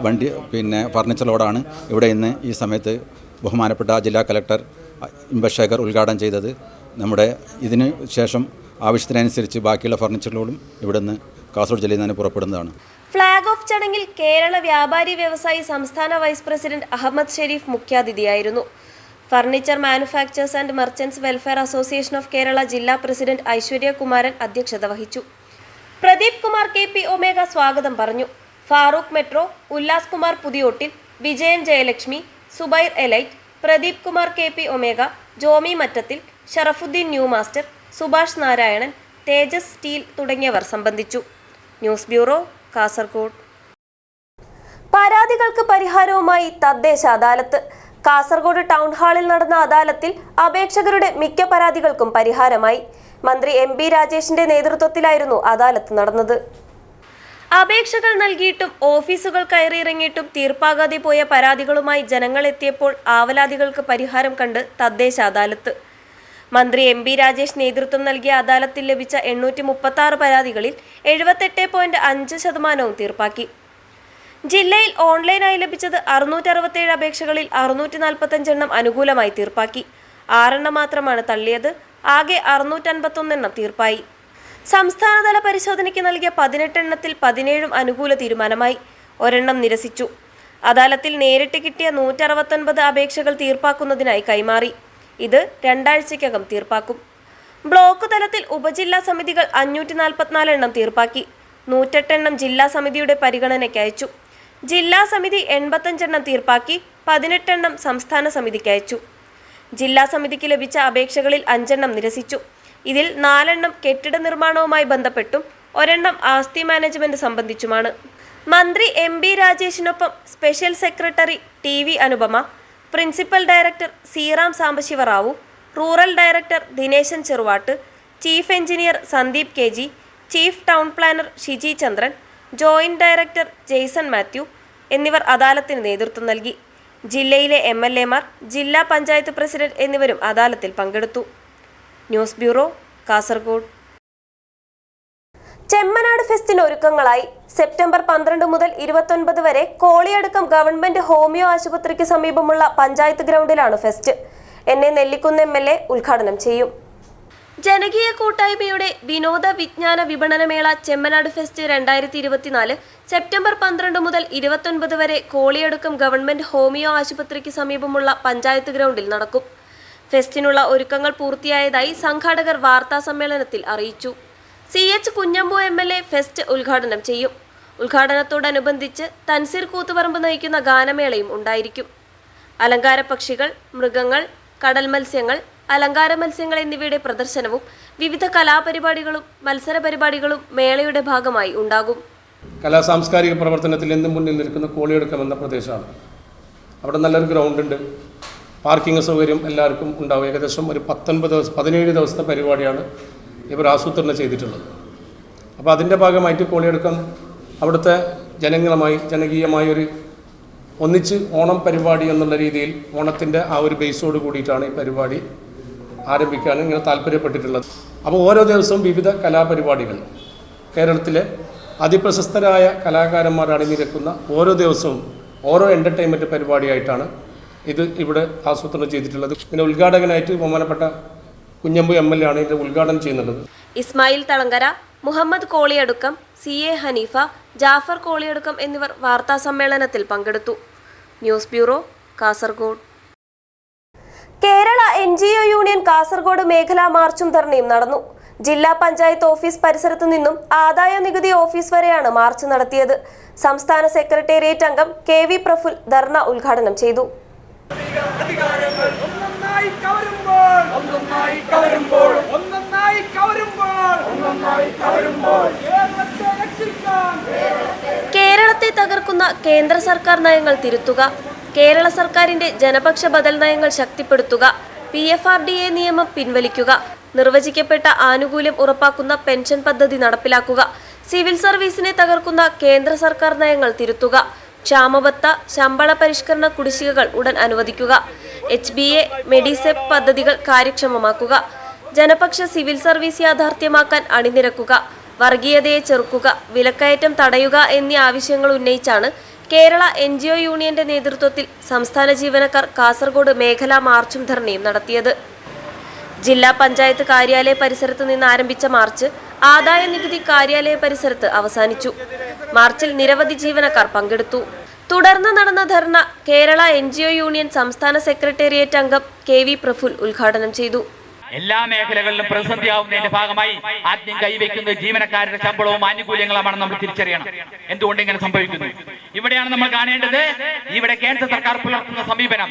ഫർണിച്ചർ ലോഡാണ് ഇവിടെ ഇന്ന് ഈ സമയത്ത് ബഹുമാനപ്പെട്ട ജില്ലാ കളക്ടർ ഇമ്പശേഖർ ഉദ്ഘാടനം ചെയ്തത്. നമ്മുടെ ഇതിന് ശേഷം ആവശ്യത്തിനനുസരിച്ച് ബാക്കിയുള്ള ഫർണിച്ചർ ലോഡും ഇവിടെ നിന്ന് കാസർഗോഡ് ജില്ലയിൽ നിന്ന് പുറപ്പെടുന്നതാണ്. ഫ്ലാഗ് ഓഫ് ചടങ്ങിൽ കേരള വ്യാപാരി വ്യവസായി സംസ്ഥാന വൈസ് പ്രസിഡന്റ് അഹമ്മദ് ഷെരീഫ് മുഖ്യാതിഥിയായിരുന്നു. Furniture manufacturers and merchants welfare association of Kerala ജില്ലാ പ്രസിഡന്റ് ഐശ്വര്യ കുമാരൻ അധ്യക്ഷത വഹിച്ചു. പ്രദീപ് കുമാർ KP ഒമേഗ സ്വാഗതം പറഞ്ഞു. Farooq metro, Ullas Kumar Puthiyottil, Vijayan Jayalakshmi, Zubair elite, Pradeep Kumar KP Omega, Jomy Mattathil, Sharafuddin new master, Subhash Narayanan, Tejas steel തുടങ്ങിയവർ സംബന്ധിച്ചു. News bureau, Kasaragod. പരാതികൾക്ക് പരിഹാരവുമായി തദ്ദേശ അദാലത്ത്. കാസർഗോഡ് ടൗൺ ഹാളിൽ നടന്ന അദാലത്തിൽ അപേക്ഷകരുടെ മിക്ക പരാതികൾക്കും പരിഹാരമായി. മന്ത്രി MP രാജേഷിന്റെ നേതൃത്വത്തിലായിരുന്നു അദാലത്ത് നടന്നത്. അപേക്ഷകൾ നൽകിയിട്ടും ഓഫീസുകൾ കയറിയിറങ്ങിയിട്ടും തീർപ്പാകാതെ പോയ പരാതികളുമായി ജനങ്ങൾ എത്തിയപ്പോൾ ആവലാതികൾക്ക് പരിഹാരം കണ്ട് തദ്ദേശ അദാലത്ത്. മന്ത്രി MP രാജേഷ് നേതൃത്വം നൽകിയ അദാലത്തിൽ ലഭിച്ച 836 പരാതികളിൽ 78.5% തീർപ്പാക്കി. ജില്ലയിൽ ഓൺലൈനായി ലഭിച്ചത് 667 അപേക്ഷകളിൽ 645 എണ്ണം അനുകൂലമായി തീർപ്പാക്കി. 6 എണ്ണം മാത്രമാണ് തള്ളിയത്. ആകെ 651 എണ്ണം തീർപ്പായി. സംസ്ഥാനതല പരിശോധനയ്ക്ക് നൽകിയ 18 എണ്ണത്തിൽ 17 അനുകൂല തീരുമാനമായി, 1 എണ്ണം നിരസിച്ചു. അദാലത്തിൽ നേരിട്ട് കിട്ടിയ 169 അപേക്ഷകൾ തീർപ്പാക്കുന്നതിനായി കൈമാറി. ഇത് 2 ആഴ്ചയ്ക്കകം തീർപ്പാക്കും. ബ്ലോക്ക് തലത്തിൽ ഉപജില്ലാ സമിതികൾ 544 എണ്ണം തീർപ്പാക്കി. 108 എണ്ണം ജില്ലാ സമിതിയുടെ പരിഗണനയ്ക്ക് അയച്ചു. ജില്ലാ സമിതി 85 എണ്ണം തീർപ്പാക്കി. 18 എണ്ണം സംസ്ഥാന സമിതിക്ക് അയച്ചു. ജില്ലാ സമിതിക്ക് ലഭിച്ച അപേക്ഷകളിൽ 5 എണ്ണം നിരസിച്ചു. ഇതിൽ 4 എണ്ണം കെട്ടിട നിർമ്മാണവുമായി ബന്ധപ്പെട്ടും 1 എണ്ണം ആസ്തി മാനേജ്മെന്റ് സംബന്ധിച്ചുമാണ്. മന്ത്രി MP രാജേഷിനൊപ്പം special secretary TV Anupama, principal director Seeram Sambasiva Rao, rural director Dineshan Cheruvatt, chief engineer Sandeep K G, chief town planner Shiji Chandran, joint director Jaison Mathew എന്നിവർ അദാലത്തിന് നേതൃത്വം നൽകി. ജില്ലയിലെ MLA-മാർ, ജില്ലാ പഞ്ചായത്ത് പ്രസിഡന്റ് എന്നിവരും അദാലത്തിൽ പങ്കെടുത്തു. News bureau, Kasaragod. ചെമ്മനാട് ഫെസ്റ്റിന് ഒരുക്കങ്ങളായി. സെപ്റ്റംബർ 12 മുതൽ 29 വരെ കോളിയടുക്കം ഗവൺമെന്റ് ഹോമിയോ ആശുപത്രിക്ക് സമീപമുള്ള പഞ്ചായത്ത് ഗ്രൗണ്ടിലാണ് ഫെസ്റ്റ്. നെല്ലിക്കുന്ന് MLA ഉദ്ഘാടനം ചെയ്യും. ജനകീയ കൂട്ടായ്മയുടെ വിനോദ വിജ്ഞാന വിപണനമേള ചെമ്മനാട് ഫെസ്റ്റ് 2024 സെപ്റ്റംബർ 12 മുതൽ 29 വരെ കോളിയടുക്കം ഗവൺമെന്റ് ഹോമിയോ ആശുപത്രിക്ക് സമീപമുള്ള പഞ്ചായത്ത് ഗ്രൗണ്ടിൽ നടക്കും. ഫെസ്റ്റിനുള്ള ഒരുക്കങ്ങൾ പൂർത്തിയായതായി സംഘാടകർ വാർത്താസമ്മേളനത്തിൽ അറിയിച്ചു. CH കുഞ്ഞമ്പു MLA ഫെസ്റ്റ് ഉദ്ഘാടനം ചെയ്യും. ഉദ്ഘാടനത്തോടനുബന്ധിച്ച് തൻസീർ കൂത്തുപറമ്പ് നയിക്കുന്ന ഗാനമേളയും ഉണ്ടായിരിക്കും. അലങ്കാര പക്ഷികൾ, മൃഗങ്ങൾ, കടൽ മത്സ്യങ്ങൾ, അലങ്കാര മത്സ്യങ്ങൾ എന്നിവയുടെ പ്രദർശനവും വിവിധ കലാപരിപാടികളും മത്സര പരിപാടികളും മേളയുടെ ഭാഗമായി ഉണ്ടാകും. കലാസാംസ്കാരിക പ്രവർത്തനത്തിൽ എന്നും മുന്നിൽ നിൽക്കുന്ന കോളിയടുക്കം എന്ന പ്രദേശമാണ്. അവിടെ നല്ലൊരു ഗ്രൗണ്ട് ഉണ്ട്, പാർക്കിംഗ് സൗകര്യം എല്ലാവർക്കും ഉണ്ടാവും. ഏകദേശം ഒരു 17 ദിവസത്തെ പരിപാടിയാണ് ഇവർ ആസൂത്രണം ചെയ്തിട്ടുള്ളത്. അപ്പോൾ അതിൻ്റെ ഭാഗമായിട്ട് കോളിയടുക്കം അവിടുത്തെ ജനകീയമായ ഒരു ഒന്നിച്ച് ഓണം പരിപാടി എന്നുള്ള രീതിയിൽ ഓണത്തിൻ്റെ ആ ഒരു ബേസോട് കൂടിയിട്ടാണ് ഈ പരിപാടി ആരംഭിക്കാൻ ഇങ്ങനെ താല്പര്യപ്പെട്ടിട്ടുള്ളത്. അപ്പോൾ ഓരോ ദിവസവും വിവിധ കലാപരിപാടികൾ, കേരളത്തിലെ അതിപ്രശസ്തരായ കലാകാരന്മാർ അണിനിരക്കുന്ന ഓരോ ദിവസവും ഓരോ എൻ്റർടൈൻമെൻറ്റ് പരിപാടിയായിട്ടാണ് ഇത് ഇവിടെ ആസൂത്രണം ചെയ്തിട്ടുള്ളത്. പിന്നെ ഉദ്ഘാടകനായിട്ട് ബഹുമാനപ്പെട്ട കുഞ്ഞമ്പു MLA ആണ് ഇത് ഉദ്ഘാടനം ചെയ്യുന്നത്. ഇസ്മായിൽ തളങ്കര, മുഹമ്മദ് കോളിയടുക്കം, CA ഹനീഫ, ജാഫർ കോളിയടുക്കം എന്നിവർ വാർത്താ സമ്മേളനത്തിൽ പങ്കെടുത്തു. News bureau, Kasaragod. Kerala NGO union Kasaragod മേഖലാ മാർച്ചും ധർണയും നടന്നു. ജില്ലാ പഞ്ചായത്ത് ഓഫീസ് പരിസരത്തു നിന്നും ആദായ നികുതി ഓഫീസ് വരെയാണ് മാർച്ച് നടത്തിയത്. സംസ്ഥാന സെക്രട്ടേറിയറ്റ് അംഗം KV പ്രഫുൽ ധർണ ഉദ്ഘാടനം ചെയ്തു. കേരളത്തെ തകർക്കുന്ന കേന്ദ്ര സർക്കാർ നയങ്ങൾ തിരുത്തുക, കേരള സർക്കാരിന്റെ ജനപക്ഷ ബദൽ നയങ്ങൾ ശക്തിപ്പെടുത്തുക, PFRDA നിയമം പിൻവലിക്കുക, നിർവചിക്കപ്പെട്ട ആനുകൂല്യം ഉറപ്പാക്കുന്ന പെൻഷൻ പദ്ധതി നടപ്പിലാക്കുക, സിവിൽ സർവീസിനെ തകർക്കുന്ന കേന്ദ്ര സർക്കാർ നയങ്ങൾ തിരുത്തുക, ക്ഷാമബത്ത, ശമ്പള പരിഷ്കരണ കുടിശ്ശികകൾ ഉടൻ അനുവദിക്കുക, HBA, മെഡിസെപ് പദ്ധതികൾ കാര്യക്ഷമമാക്കുക, ജനപക്ഷ സിവിൽ സർവീസ് യാഥാർത്ഥ്യമാക്കാൻ അണിനിരക്കുക, വർഗീയതയെ ചെറുക്കുക, വിലക്കയറ്റം തടയുക എന്നീ ആവശ്യങ്ങൾ ഉന്നയിച്ചാണ് കേരള NGO യൂണിയന്റെ നേതൃത്വത്തിൽ സംസ്ഥാന ജീവനക്കാർ കാസർഗോഡ് മേഖലാ മാർച്ചും ധർണയും നടത്തിയത്. ജില്ലാ പഞ്ചായത്ത് കാര്യാലയ പരിസരത്ത് നിന്ന് ആരംഭിച്ച മാർച്ച് ആദായ നികുതി കാര്യാലയ പരിസരത്ത് അവസാനിച്ചു. മാർച്ചിൽ നിരവധി ജീവനക്കാർ പങ്കെടുത്തു. തുടർന്ന് നടന്ന ധർണ കേരള NGO യൂണിയൻ സംസ്ഥാന സെക്രട്ടേറിയറ്റ് അംഗം KV പ്രഫുൽ ഉദ്ഘാടനം ചെയ്തു. എല്ലാ മേഖലകളിലും പ്രതിസന്ധിയാവുന്നതിന്റെ ഭാഗമായി ആദ്യം കൈവയ്ക്കുന്നത് ജീവനക്കാരുടെ ശമ്പളവും ആനുകൂല്യങ്ങളുമാണെന്ന് നമ്മൾ തിരിച്ചറിയണം. എന്തുകൊണ്ട് ഇങ്ങനെ സംഭവിക്കുന്നു? ഇവിടെയാണ് നമ്മൾ കാണേണ്ടത്. ഇവിടെ കേന്ദ്ര സർക്കാർ പുലർത്തുന്ന സമീപനം,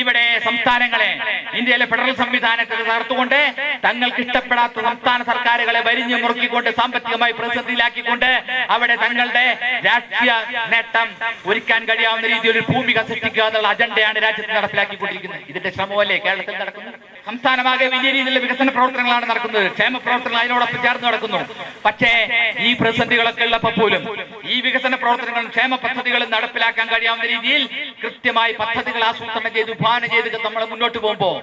ഇവിടെ സംസ്ഥാനങ്ങളെ, ഇന്ത്യയിലെ ഫെഡറൽ സംവിധാനത്തെ തകർത്തുകൊണ്ട് തങ്ങൾക്ക് ഇഷ്ടപ്പെടാത്ത സംസ്ഥാന സർക്കാരുകളെ വരിഞ്ഞു മുറുക്കിക്കൊണ്ട് സാമ്പത്തികമായി പ്രതിസന്ധിയിലാക്കിക്കൊണ്ട് അവിടെ തങ്ങളുടെ രാഷ്ട്രീയ നേട്ടം ഒരുക്കാൻ കഴിയാവുന്ന രീതിയിൽ ഒരു ഭൂമിക സൃഷ്ടിക്കുക എന്നുള്ള അജണ്ടയാണ് രാജ്യത്ത് നടപ്പിലാക്കിക്കൊണ്ടിരിക്കുന്നത്. ഇതിന്റെ ശ്രമമല്ലേ കേരളത്തിൽ നടക്കുന്നത്? സംസ്ഥാനമാകെ വലിയ രീതിയിലുള്ള വികസന പ്രവർത്തനങ്ങളാണ് നടക്കുന്നത്, ക്ഷേമ പ്രവർത്തനങ്ങൾ അതിനോടൊപ്പം ചേർന്ന് നടക്കുന്നു. പക്ഷേ ഈ പ്രതിസന്ധികളൊക്കെ ഉള്ളപ്പോൾ പോലും ഈ വികസന പ്രവർത്തനങ്ങളും ക്ഷേമ പദ്ധതികളും നടപ്പിലാക്കാൻ കഴിയാവുന്ന രീതിയിൽ കൃത്യമായി പദ്ധതികൾ ആസൂത്രണം ചെയ്ത് വിഭാവനം ചെയ്ത് നമ്മൾ മുന്നോട്ട് പോകുമ്പോൾ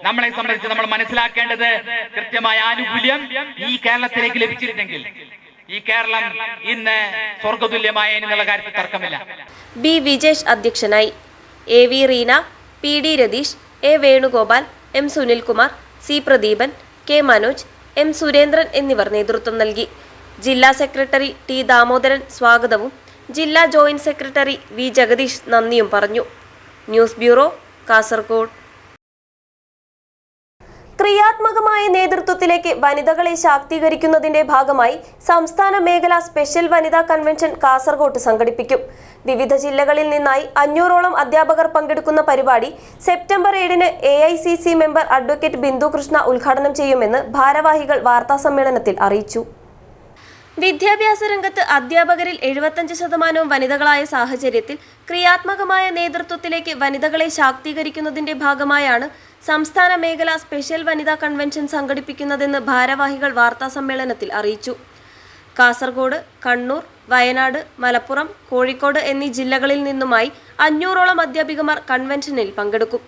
നമ്മളെ സംബന്ധിച്ച് നമ്മൾ മനസ്സിലാക്കേണ്ടത് കൃത്യമായ ആനുകൂല്യം ഈ കേരളത്തിലേക്ക് ലഭിച്ചിരുന്നെങ്കിൽ ഈ കേരളം ഇന്ന് സ്വർഗതുല്യമായ എന്നുള്ള കാര്യത്തിൽ തർക്കമില്ല. B. വിജേഷ് അധ്യക്ഷനായി. AV Reena, PD Ratheesh, A. Venugopal, M. Sunilkumar, C. Pradeepan, K. Manoj, M. Surendran എന്നിവർ നേതൃത്വം നൽകി. ജില്ലാ സെക്രട്ടറി T. ദാമോദരൻ സ്വാഗതവും ജില്ലാ ജോയിന്റ് സെക്രട്ടറി V. ജഗദീഷ് നന്ദിയും പറഞ്ഞു. News bureau, Kasaragod. ക്രിയാത്മകമായ നേതൃത്വത്തിലേക്ക് വനിതകളെ ശാക്തീകരിക്കുന്നതിന്റെ ഭാഗമായി സംസ്ഥാന മേഖലാ സ്പെഷ്യൽ വനിതാ കൺവെൻഷൻ കാസർഗോഡ് സംഘടിപ്പിക്കും. വിവിധ ജില്ലകളിൽ നിന്നായി 500ഓളം അധ്യാപകർ പങ്കെടുക്കുന്ന പരിപാടി സെപ്റ്റംബർ 7-ന് AICC member advocate Bindu Krishna ഉദ്ഘാടനം ചെയ്യുമെന്ന് ഭാരവാഹികൾ വാർത്താസമ്മേളനത്തിൽ അറിയിച്ചു. വിദ്യാഭ്യാസ രംഗത്ത് അധ്യാപകരിൽ 75% വനിതകളായ സാഹചര്യത്തിൽ ക്രിയാത്മകമായ നേതൃത്വത്തിലേക്ക് വനിതകളെ ശാക്തീകരിക്കുന്നതിന്റെ ഭാഗമായാണ് സംസ്ഥാന മേഖലാ സ്പെഷ്യൽ വനിതാ കൺവെൻഷൻ സംഘടിപ്പിക്കുന്നതെന്ന് ഭാരവാഹികൾ വാർത്താസമ്മേളനത്തിൽ അറിയിച്ചു. കാസർഗോഡ്, കണ്ണൂർ, വയനാട്, മലപ്പുറം, കോഴിക്കോട് എന്നീ ജില്ലകളിൽ നിന്നുമായി 500ഓളം അധ്യാപികമാർ കൺവെൻഷനിൽ പങ്കെടുക്കും.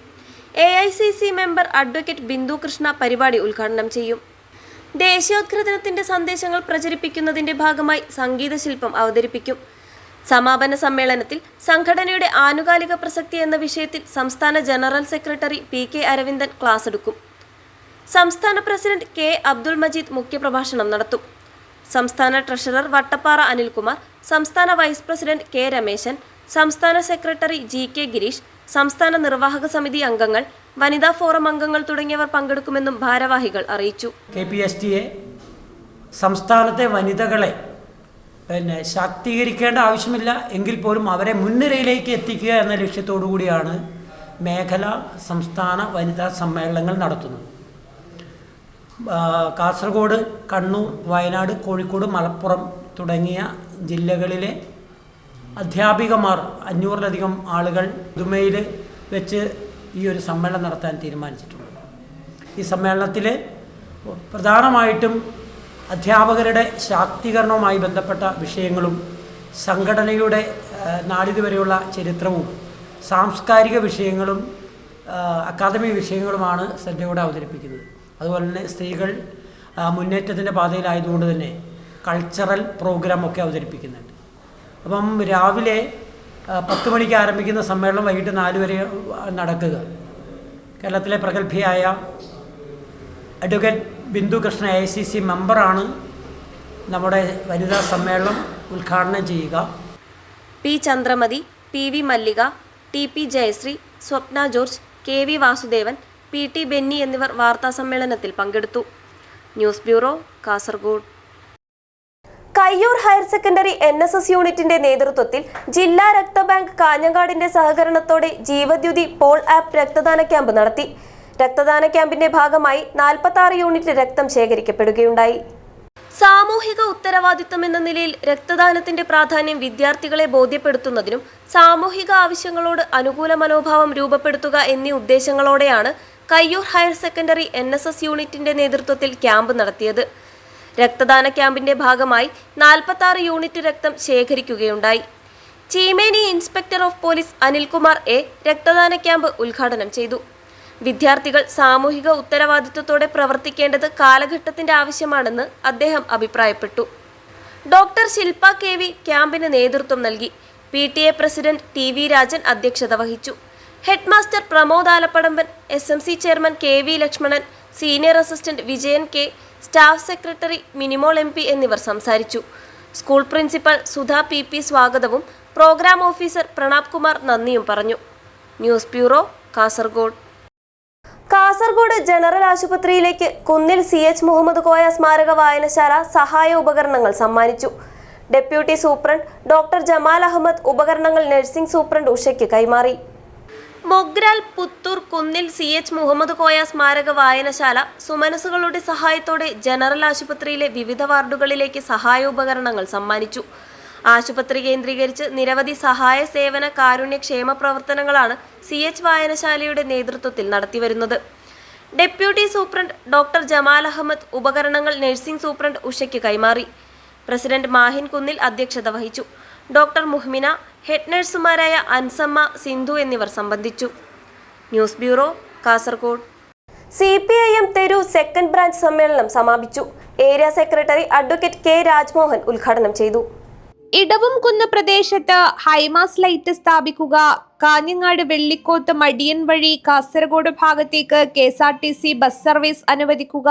AICC member advocate Bindu Krishna പരിപാടി ഉദ്ഘാടനം ചെയ്യും. ദേശീയോദ്ഗ്രഥനത്തിന്റെ സന്ദേശങ്ങൾ പ്രചരിപ്പിക്കുന്നതിന്റെ ഭാഗമായി സംഗീത ശില്പം അവതരിപ്പിക്കും. സമാപന സമ്മേളനത്തിൽ സംഘടനയുടെ ആനുകാലിക പ്രസക്തി എന്ന വിഷയത്തിൽ സംസ്ഥാന general secretary PK Aravindan class എടുക്കും. സംസ്ഥാന പ്രസിഡന്റ് K അബ്ദുൾ മജീദ് മുഖ്യപ്രഭാഷണം നടത്തും. സംസ്ഥാന ട്രഷറർ വട്ടപ്പാറ അനിൽകുമാർ, സംസ്ഥാന വൈസ് പ്രസിഡന്റ് K രമേശൻ, സംസ്ഥാന സെക്രട്ടറി GK ഗിരീഷ്, സംസ്ഥാന നിർവാഹക സമിതി അംഗങ്ങൾ, വനിതാ ഫോറം അംഗങ്ങൾ തുടങ്ങിയവർ പങ്കെടുക്കുമെന്നും ഭാരവാഹികൾ അറിയിച്ചു. KPSTA സംസ്ഥാനത്തെ വനിതകളെ ശാക്തീകരിക്കേണ്ട ആവശ്യമില്ല എങ്കിൽ പോലും അവരെ മുൻനിരയിലേക്ക് എത്തിക്കുക എന്ന ലക്ഷ്യത്തോടു കൂടിയാണ് മേഖല സംസ്ഥാന വനിതാ സമ്മേളനങ്ങൾ നടത്തുന്നത്. കാസർഗോഡ്, കണ്ണൂർ, വയനാട്, കോഴിക്കോട്, മലപ്പുറം തുടങ്ങിയ ജില്ലകളിലെ അധ്യാപികമാർ 500-ലധികം ആളുകൾ ദുബൈയിൽ വെച്ച് ഈ ഒരു സമ്മേളനം നടത്താൻ തീരുമാനിച്ചിട്ടുണ്ട്. ഈ സമ്മേളനത്തിൽ പ്രധാനമായിട്ടും അധ്യാപകരുടെ ശാക്തീകരണവുമായി ബന്ധപ്പെട്ട വിഷയങ്ങളും സംഘടനയുടെ നാളിതുവരെയുള്ള ചരിത്രവും സാംസ്കാരിക വിഷയങ്ങളും അക്കാദമിക് വിഷയങ്ങളുമാണ് ശ്രദ്ധയോടെ അവതരിപ്പിക്കുന്നത്. അതുപോലെ തന്നെ സ്ത്രീകൾ മുന്നേറ്റത്തിൻ്റെ പാതയിലായതുകൊണ്ട് തന്നെ കൾച്ചറൽ പ്രോഗ്രാമൊക്കെ അവതരിപ്പിക്കുന്നുണ്ട്. അപ്പം രാവിലെ 10 മണിക്ക് ആരംഭിക്കുന്ന സമ്മേളനം വൈകിട്ട് 4 വരെ നടക്കുക. കേരളത്തിലെ പ്രഗത്ഭയായ അഡ്വക്കേറ്റ് ബിന്ദു കൃഷ്ണ AICC മെമ്പറാണ് നമ്മുടെ വനിതാ സമ്മേളനം ഉദ്ഘാടനം ചെയ്യുക. P Chandramathi, PV Mallika, TP Jayasree, Swapna George, KV Vasudevan, PT Benny എന്നിവർ വാർത്താസമ്മേളനത്തിൽ പങ്കെടുത്തു. News bureau, Kasaragod. Kayyur higher secondary NSS യൂണിറ്റിന്റെ നേതൃത്വത്തിൽ ജില്ലാ രക്തബാങ്ക് കാഞ്ഞങ്ങാടിന്റെ സഹകരണത്തോടെ ജീവദ്യുതി പോൾ ആപ്പ് രക്തദാന ക്യാമ്പ് നടത്തി. രക്തദാന ക്യാമ്പിന്റെ ഭാഗമായി 46 യൂണിറ്റ് രക്തം ശേഖരിക്കപ്പെടുകയുണ്ടായി. സാമൂഹിക ഉത്തരവാദിത്തം എന്ന നിലയിൽ രക്തദാനത്തിന്റെ പ്രാധാന്യം വിദ്യാർത്ഥികളെ ബോധ്യപ്പെടുത്തുന്നതിനും സാമൂഹിക ആവശ്യങ്ങളോട് അനുകൂല മനോഭാവം രൂപപ്പെടുത്തുക എന്നീ ഉദ്ദേശങ്ങളോടെയാണ് കയ്യൂർ ഹയർ സെക്കൻഡറി NSS യൂണിറ്റിന്റെ നേതൃത്വത്തിൽ ക്യാമ്പ് നടത്തിയത്. രക്തദാന ക്യാമ്പിന്റെ ഭാഗമായി 46 യൂണിറ്റ് രക്തം ശേഖരിക്കുകയുണ്ടായി. Cheemeni inspector of police Anilkumar A രക്തദാന ക്യാമ്പ് ഉദ്ഘാടനം ചെയ്തു. വിദ്യാർത്ഥികൾ സാമൂഹിക ഉത്തരവാദിത്വത്തോടെ പ്രവർത്തിക്കേണ്ടത് കാലഘട്ടത്തിന്റെ ആവശ്യമാണെന്ന് അദ്ദേഹം അഭിപ്രായപ്പെട്ടു. ഡോക്ടർ ശില്പ KV ക്യാമ്പിന് നേതൃത്വം നൽകി. PTA പ്രസിഡന്റ് TV രാജൻ അധ്യക്ഷത വഹിച്ചു. Head master Pramod Alappadamban, SMC chairman KV Lakshmanan, senior assistant Vijayan K, staff secretary Minimol MP എന്നിവർ സംസാരിച്ചു. സ്കൂൾ പ്രിൻസിപ്പൽ സുധ PP സ്വാഗതവും പ്രോഗ്രാം ഓഫീസർ പ്രണാബ് കുമാർ നന്ദിയും പറഞ്ഞു. News bureau, Kasaragod. Kasaragod general ആശുപത്രിയിലേക്ക് കുന്നിൽ CH മുഹമ്മദ് കോയ സ്മാരക വായനശാല സഹായ ഉപകരണങ്ങൾ സമ്മാനിച്ചു. Deputy superintendent doctor Jamal Ahmed ഉപകരണങ്ങൾ നഴ്സിംഗ് സൂപ്രണ്ട് ഉഷയ്ക്ക് കൈമാറി. മൊഗ്രാൽ പുത്തൂർ കുന്നിൽ CH മുഹമ്മദ് കോയ സ്മാരക വായനശാല സുമനസുകളുടെ സഹായത്തോടെ ജനറൽ ആശുപത്രിയിലെ വിവിധ വാർഡുകളിലേക്ക് സഹായോപകരണങ്ങൾ സമ്മാനിച്ചു. ആശുപത്രി കേന്ദ്രീകരിച്ച് നിരവധി സഹായ സേവന കാരുണ്യ ക്ഷേമ പ്രവർത്തനങ്ങളാണ് CH വായനശാലയുടെ നേതൃത്വത്തിൽ നടത്തിവരുന്നത്. Deputy superintendent doctor Jamal Ahmed ഉപകരണങ്ങൾ നഴ്സിംഗ് സൂപ്രണ്ട് ഉഷയ്ക്ക് കൈമാറി. പ്രസിഡന്റ് മാഹിൻ കുന്നിൽ അധ്യക്ഷത വഹിച്ചു. ഡോക്ടർ മുഹ്മിന, ഹെഡ് നഴ്സുമാരായ അൻസമ്മ, സിന്ധു എന്നിവർ സംബന്ധിച്ചു. News bureau, Kasaragod. CPIM Theru second branch സമ്മേളനം സമാപിച്ചു. Area secretary advocate K Rajmohan ഉദ്ഘാടനം ചെയ്തു. ഇടവുംകുന്ന് പ്രദേശത്ത് ഹൈമാസ് ലൈറ്റ് സ്ഥാപിക്കുക, കാഞ്ഞങ്ങാട് വെള്ളിക്കോത്ത് മടിയൻ വഴി കാസർഗോഡ് ഭാഗത്തേക്ക് KSRTC ബസ് സർവീസ് അനുവദിക്കുക,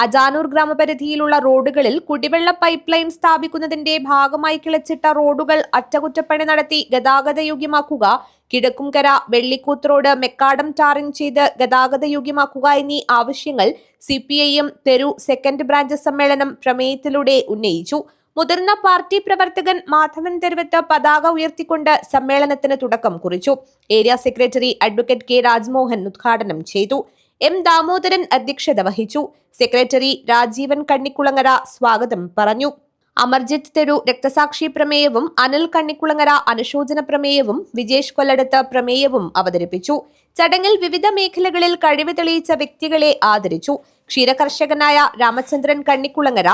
അജാനൂർ ഗ്രാമപരിധിയിലുള്ള റോഡുകളിൽ കുടിവെള്ള പൈപ്പ് ലൈൻ സ്ഥാപിക്കുന്നതിന്റെ ഭാഗമായി കിളച്ചിട്ട റോഡുകൾ അറ്റകുറ്റപ്പണി നടത്തി ഗതാഗതയോഗ്യമാക്കുക, Kizhakkumkara Vellikkoothu road macadam tarring ചെയ്ത് ഗതാഗതയോഗ്യമാക്കുക എന്നീ ആവശ്യങ്ങൾ CPIM തെരു സെക്കൻഡ് ബ്രാഞ്ച് സമ്മേളനം പ്രമേയത്തിലൂടെ ഉന്നയിച്ചു. മുതിർന്ന പാർട്ടി പ്രവർത്തകൻ മാധവൻ തെരുവത്ത് പതാക ഉയർത്തിക്കൊണ്ട് സമ്മേളനത്തിന് തുടക്കം കുറിച്ചു. Area secretary advocate K Rajmohan ഉദ്ഘാടനം ചെയ്തു. M ദാമോദരൻ അധ്യക്ഷത വഹിച്ചു. സെക്രട്ടറി രാജീവൻ കണ്ണിക്കുളങ്ങര സ്വാഗതം പറഞ്ഞു. അമർജിത്ത് തെരു രക്തസാക്ഷി പ്രമേയവും അനിൽ കണ്ണിക്കുളങ്ങര അനുശോചന പ്രമേയവും വിജേഷ് കൊല്ലടത്ത് പ്രമേയവും അവതരിപ്പിച്ചു. ചടങ്ങിൽ വിവിധ മേഖലകളിൽ കഴിവ് തെളിയിച്ച വ്യക്തികളെ ആദരിച്ചു. ക്ഷീരകർഷകനായ രാമചന്ദ്രൻ കണ്ണിക്കുളങ്ങര,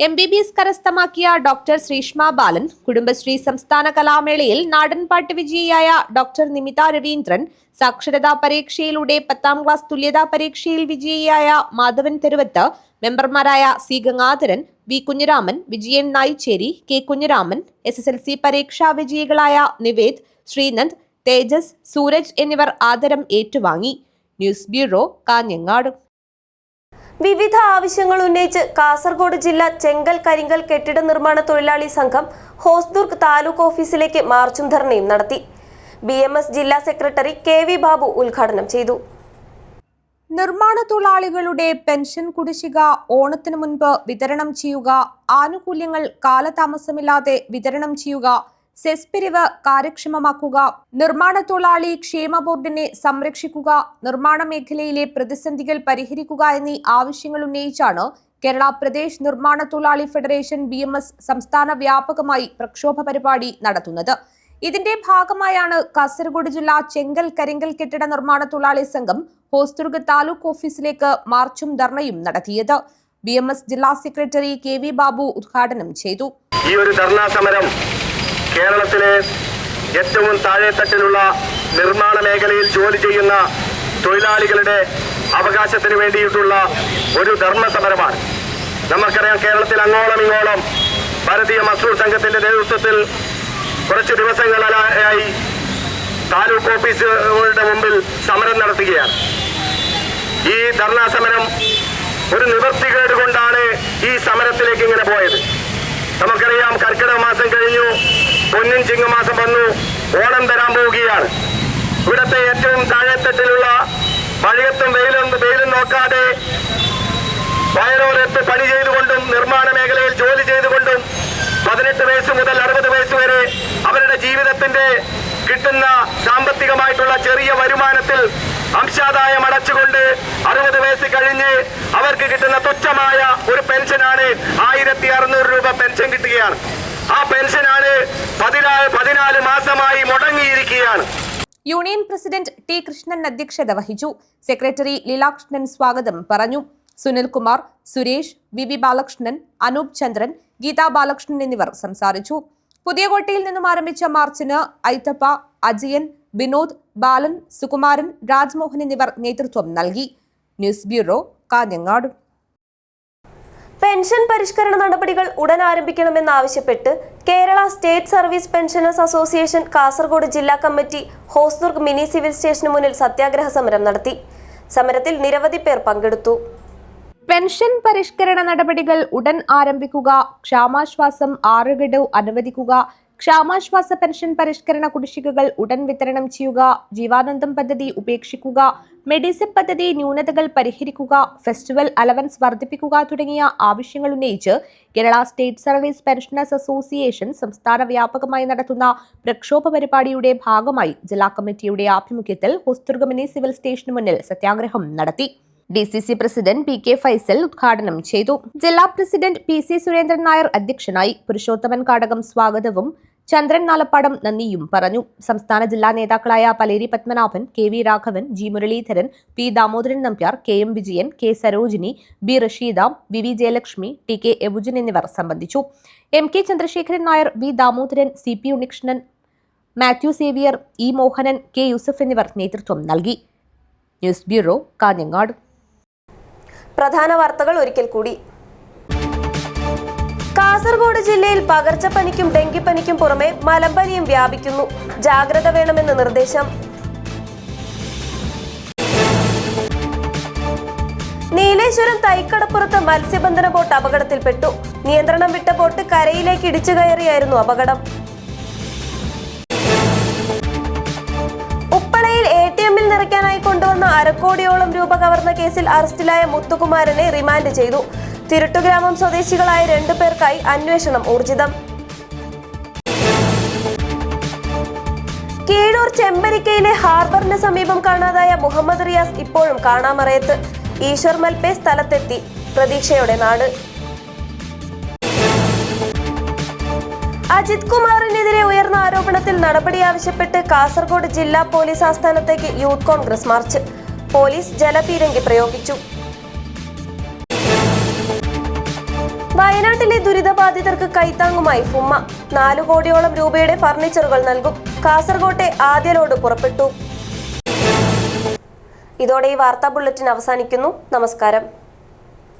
MBBS കരസ്ഥമാക്കിയ ഡോക്ടർ ശ്രീഷ്മ ബാലൻ, കുടുംബശ്രീ സംസ്ഥാന കലാമേളയിൽ നാടൻപാട്ട് വിജയിയായ ഡോക്ടർ നിമിത രവീന്ദ്രൻ, സാക്ഷരതാ പരീക്ഷയിലൂടെ 10ാം ക്ലാസ് തുല്യതാ പരീക്ഷയിൽ വിജയിയായ മാധവൻ തെരുവത്ത്, മെമ്പർമാരായ C Gangadharan, V Kunhiraman, Vijayan Nayicheri, K Kunhiraman, SSLC പരീക്ഷാ വിജയികളായ നിവേദ്, ശ്രീനന്ദ്, തേജസ്, സൂരജ് എന്നിവർ ആദരം ഏറ്റുവാങ്ങി. News bureau, Kanhangad. വിവിധ ആവശ്യങ്ങൾ ഉന്നയിച്ച് കാസർഗോഡ് ജില്ലാ ചെങ്കൽ കരിങ്കൽ കെട്ടിട നിർമ്മാണ തൊഴിലാളി സംഘം ഹോസ്ദുർഗ് താലൂക്ക് ഓഫീസിലേക്ക് മാർച്ചും ധർണയും നടത്തി. BMS ജില്ലാ സെക്രട്ടറി KV ബാബു ഉദ്ഘാടനം ചെയ്തു. നിർമ്മാണ തൊഴിലാളികളുടെ പെൻഷൻ കുടിശ്ശിക ഓണത്തിന് മുൻപ് വിതരണം ചെയ്യുക, ആനുകൂല്യങ്ങൾ കാലതാമസമില്ലാതെ വിതരണം ചെയ്യുക, സെസ് പിരിവ് കാര്യക്ഷമമാക്കുക, നിർമ്മാണ തൊഴിലാളി ക്ഷേമ ബോർഡിനെ സംരക്ഷിക്കുക, നിർമ്മാണ മേഖലയിലെ പ്രതിസന്ധികൾ പരിഹരിക്കുക എന്നീ ആവശ്യങ്ങൾ ഉന്നയിച്ചാണ് കേരള പ്രദേശ് നിർമ്മാണ തൊഴിലാളി ഫെഡറേഷൻ BMS സംസ്ഥാന വ്യാപകമായി പ്രക്ഷോഭ പരിപാടി നടത്തുന്നത്. ഇതിന്റെ ഭാഗമായാണ് കാസർഗോഡ് ജില്ലാ ചെങ്കൽ കരിങ്കൽ കെട്ടിട നിർമ്മാണ തൊഴിലാളി സംഘം ഹോസ്ദുർഗ് താലൂക്ക് ഓഫീസിലേക്ക് മാർച്ചും ധർണയും നടത്തിയത്. BMS ജില്ലാ സെക്രട്ടറി KV ബാബു ഉദ്ഘാടനം ചെയ്തു. ഈ ഒരു ധർണാ സമരം കേരളത്തിലെ ഏറ്റവും താഴെത്തട്ടിലുള്ള നിർമ്മാണ മേഖലയിൽ ജോലി ചെയ്യുന്ന തൊഴിലാളികളുടെ അവകാശത്തിന് വേണ്ടിയിട്ടുള്ള ഒരു ധർമ്മ സമരമാണ്. നമുക്കറിയാം, കേരളത്തിൽ അങ്ങോളം ഇങ്ങോളം ഭാരതീയ മസ്ദൂർ സംഘത്തിന്റെ നേതൃത്വത്തിൽ കുറച്ച് ദിവസങ്ങളായി താലൂക്ക് ഓഫീസുകളുടെ മുമ്പിൽ സമരം നടത്തുകയാണ്. ഈ ധർണാ സമരം ഒരു നിവൃത്തികേട് കൊണ്ടാണ് ഈ സമരത്തിലേക്ക് ഇങ്ങനെ പോയത്. നമുക്കറിയാം, കർക്കിടക മാസം കഴിഞ്ഞു, പൊന്നിൻ ചിങ്ങമാസം വന്നു, ഓണം വരാൻ പോവുകയാണ്. ഇവിടുത്തെ ഏറ്റവും താഴെത്തട്ടിലുള്ള മഴയത്തും വെയിലും നോക്കാതെ വയലോരത്ത് പണി ചെയ്തുകൊണ്ടും നിർമ്മാണ മേഖലയിൽ ജോലി ചെയ്തുകൊണ്ടും 18 വയസ്സ് മുതൽ 60 വയസ്സ് വരെ അവരുടെ ജീവിതത്തിന്റെ കിട്ടുന്ന സാമ്പത്തികമായിട്ടുള്ള ചെറിയ വരുമാനത്തിൽ അംശാദായം അടച്ചുകൊണ്ട് 60 വയസ്സ് കഴിഞ്ഞ് അവർക്ക് കിട്ടുന്ന തുച്ഛമായ ഒരു പെൻഷനാണ് 1600 രൂപ പെൻഷൻ കിട്ടുകയാണ്. ആ പെൻഷനാണ് 14 മാസമായി മുടങ്ങിയിരിക്കുകയാണ്. യൂണിയൻ പ്രസിഡന്റ് T കൃഷ്ണൻ അധ്യക്ഷത വഹിച്ചു. സെക്രട്ടറി ലീലാകൃഷ്ണൻ സ്വാഗതം പറഞ്ഞു. സുനിൽകുമാർ, സുരേഷ്, VV ബാലകൃഷ്ണൻ, അനൂപ് ചന്ദ്രൻ, ഗീതാ ബാലകൃഷ്ണൻ എന്നിവർ സംസാരിച്ചു. പുതിയകോട്ടയിൽ നിന്നും ആരംഭിച്ച മാർച്ചിന് ഐത്തപ്പ, അജയൻ, വിനോദ്, ബാലൻ, സുകുമാരൻ, രാജ്മോഹൻ എന്നിവർ നേതൃത്വം നൽകി. News bureau, Kanhangad. പെൻഷൻ പരിഷ്കരണ നടപടികൾ ഉടൻ ആരംഭിക്കണമെന്നാവശ്യപ്പെട്ട് Kerala state service pensioners association Kasaragod ജില്ലാ കമ്മിറ്റി ഹോസ്ദുർഗ് മിനി സിവിൽ സ്റ്റേഷന് മുന്നിൽ സത്യാഗ്രഹ സമരം നടത്തി. സമരത്തിൽ നിരവധി പേർ പങ്കെടുത്തു. പെൻഷൻ പരിഷ്കരണ നടപടികൾ ഉടൻ ആരംഭിക്കുക, ക്ഷാമാശ്വാസം 6 ഗഡു അനുവദിക്കുക, ക്ഷാമാശ്വാസ പെൻഷൻ പരിഷ്കരണ കുടിശ്ശികകൾ ഉടൻ വിതരണം ചെയ്യുക, ജീവാനന്ദം പദ്ധതി ഉപേക്ഷിക്കുക, മെഡിസിപ്പ് പദ്ധതി ന്യൂനതകൾ പരിഹരിക്കുക, ഫെസ്റ്റിവൽ അലവൻസ് വർദ്ധിപ്പിക്കുക തുടങ്ങിയ ആവശ്യങ്ങൾ ഉന്നയിച്ച് Kerala state service pensioners association സംസ്ഥാന വ്യാപകമായി നടത്തുന്ന പ്രക്ഷോഭ പരിപാടിയുടെ ഭാഗമായി ജില്ലാ കമ്മിറ്റിയുടെ ആഭിമുഖ്യത്തിൽ ഹോസ്ദുർഗ് മിനി സിവിൽ സ്റ്റേഷന് മുന്നിൽ സത്യാഗ്രഹം നടത്തി. DCC പ്രസിഡന്റ് PK ഫൈസൽ ഉദ്ഘാടനം ചെയ്തു. ജില്ലാ പ്രസിഡന്റ് PC സുരേന്ദ്രൻ നായർ അധ്യക്ഷനായി. പുരുഷോത്തമൻ കാടകം സ്വാഗതവും ചന്ദ്രൻ നാലപ്പാടം നന്ദിയും പറഞ്ഞു. സംസ്ഥാന ജില്ലാ നേതാക്കളായ Paleri Padmanabhan, KV Raghavan, G Muraleedharan, P Damodaran Nambiar, KM Vijayan, K Sarojini, B Rasheeda, VV Jayalakshmi, TK എവുജൻ എന്നിവർ സംബന്ധിച്ചു. MK Chandrasekharan Nair, V Damodaran, CP Unnikrishnan, Mathew Xavier, E Mohanan, K Yusuf എന്നിവർ നേതൃത്വം നൽകി. News bureau, Kanhangad. പ്രധാന വാർത്തകൾ ഒരിക്കൽ കൂടി. കാസർഗോഡ് ജില്ലയിൽ പകർച്ചപ്പനിക്കും ഡെങ്കിപ്പനിക്കും പുറമെ മലമ്പനിയും വ്യാപിക്കുന്നു. ജാഗ്രത വേണമെന്ന് നിർദ്ദേശം. നീലേശ്വരം തൈക്കടപ്പുറത്ത് മത്സ്യബന്ധന ബോട്ട് അപകടത്തിൽപ്പെട്ടു. നിയന്ത്രണം വിട്ട ബോട്ട് കരയിലേക്ക് ഇടിച്ചു കയറിയായിരുന്നു അപകടം. ഉപ്പളയിൽ ATMൽ നിറയ്ക്കാനായി കൊണ്ടുവന്ന 1/2 കോടിയോളം രൂപ കവർന്ന കേസിൽ അറസ്റ്റിലായ മുത്തുകുമാരനെ റിമാൻഡ് ചെയ്തു. തിരുട്ടുഗ്രാമം സ്വദേശികളായ 2 പേർക്കായി അന്വേഷണം ഊർജിതം. കീഴൂർ ചെമ്പരിക്കയിലെ ഹാർബറിന് സമീപം കാണാതായ മുഹമ്മദ് റിയാസ് ഇപ്പോഴും കാണാമറയത്ത്. ഈശ്വർ മൽപേ സ്ഥലത്തെത്തി. പ്രതീക്ഷയുടെ നാട്. അജിത് കുമാറിനെതിരെ ഉയർന്ന ആരോപണത്തിൽ നടപടി ആവശ്യപ്പെട്ട് കാസർഗോഡ് ജില്ലാ പോലീസ് ആസ്ഥാനത്തേക്ക് യൂത്ത് കോൺഗ്രസ് മാർച്ച്. പോലീസ് ജലപീരങ്കി പ്രയോഗിച്ചു. വയനാട്ടിലെ ദുരിതബാധിതർക്ക് കൈത്താങ്ങുമായി ഫുമ്മ 4 കോടിയോളം രൂപയുടെ ഫർണിച്ചറുകൾ നൽകും. കാസർഗോട്ടെ ആദ്യ ലോഡ് പുറപ്പെട്ടു. ഇതോടെ ഈ വാർത്താ ബുള്ളറ്റിൻ അവസാനിക്കുന്നു. നമസ്കാരം.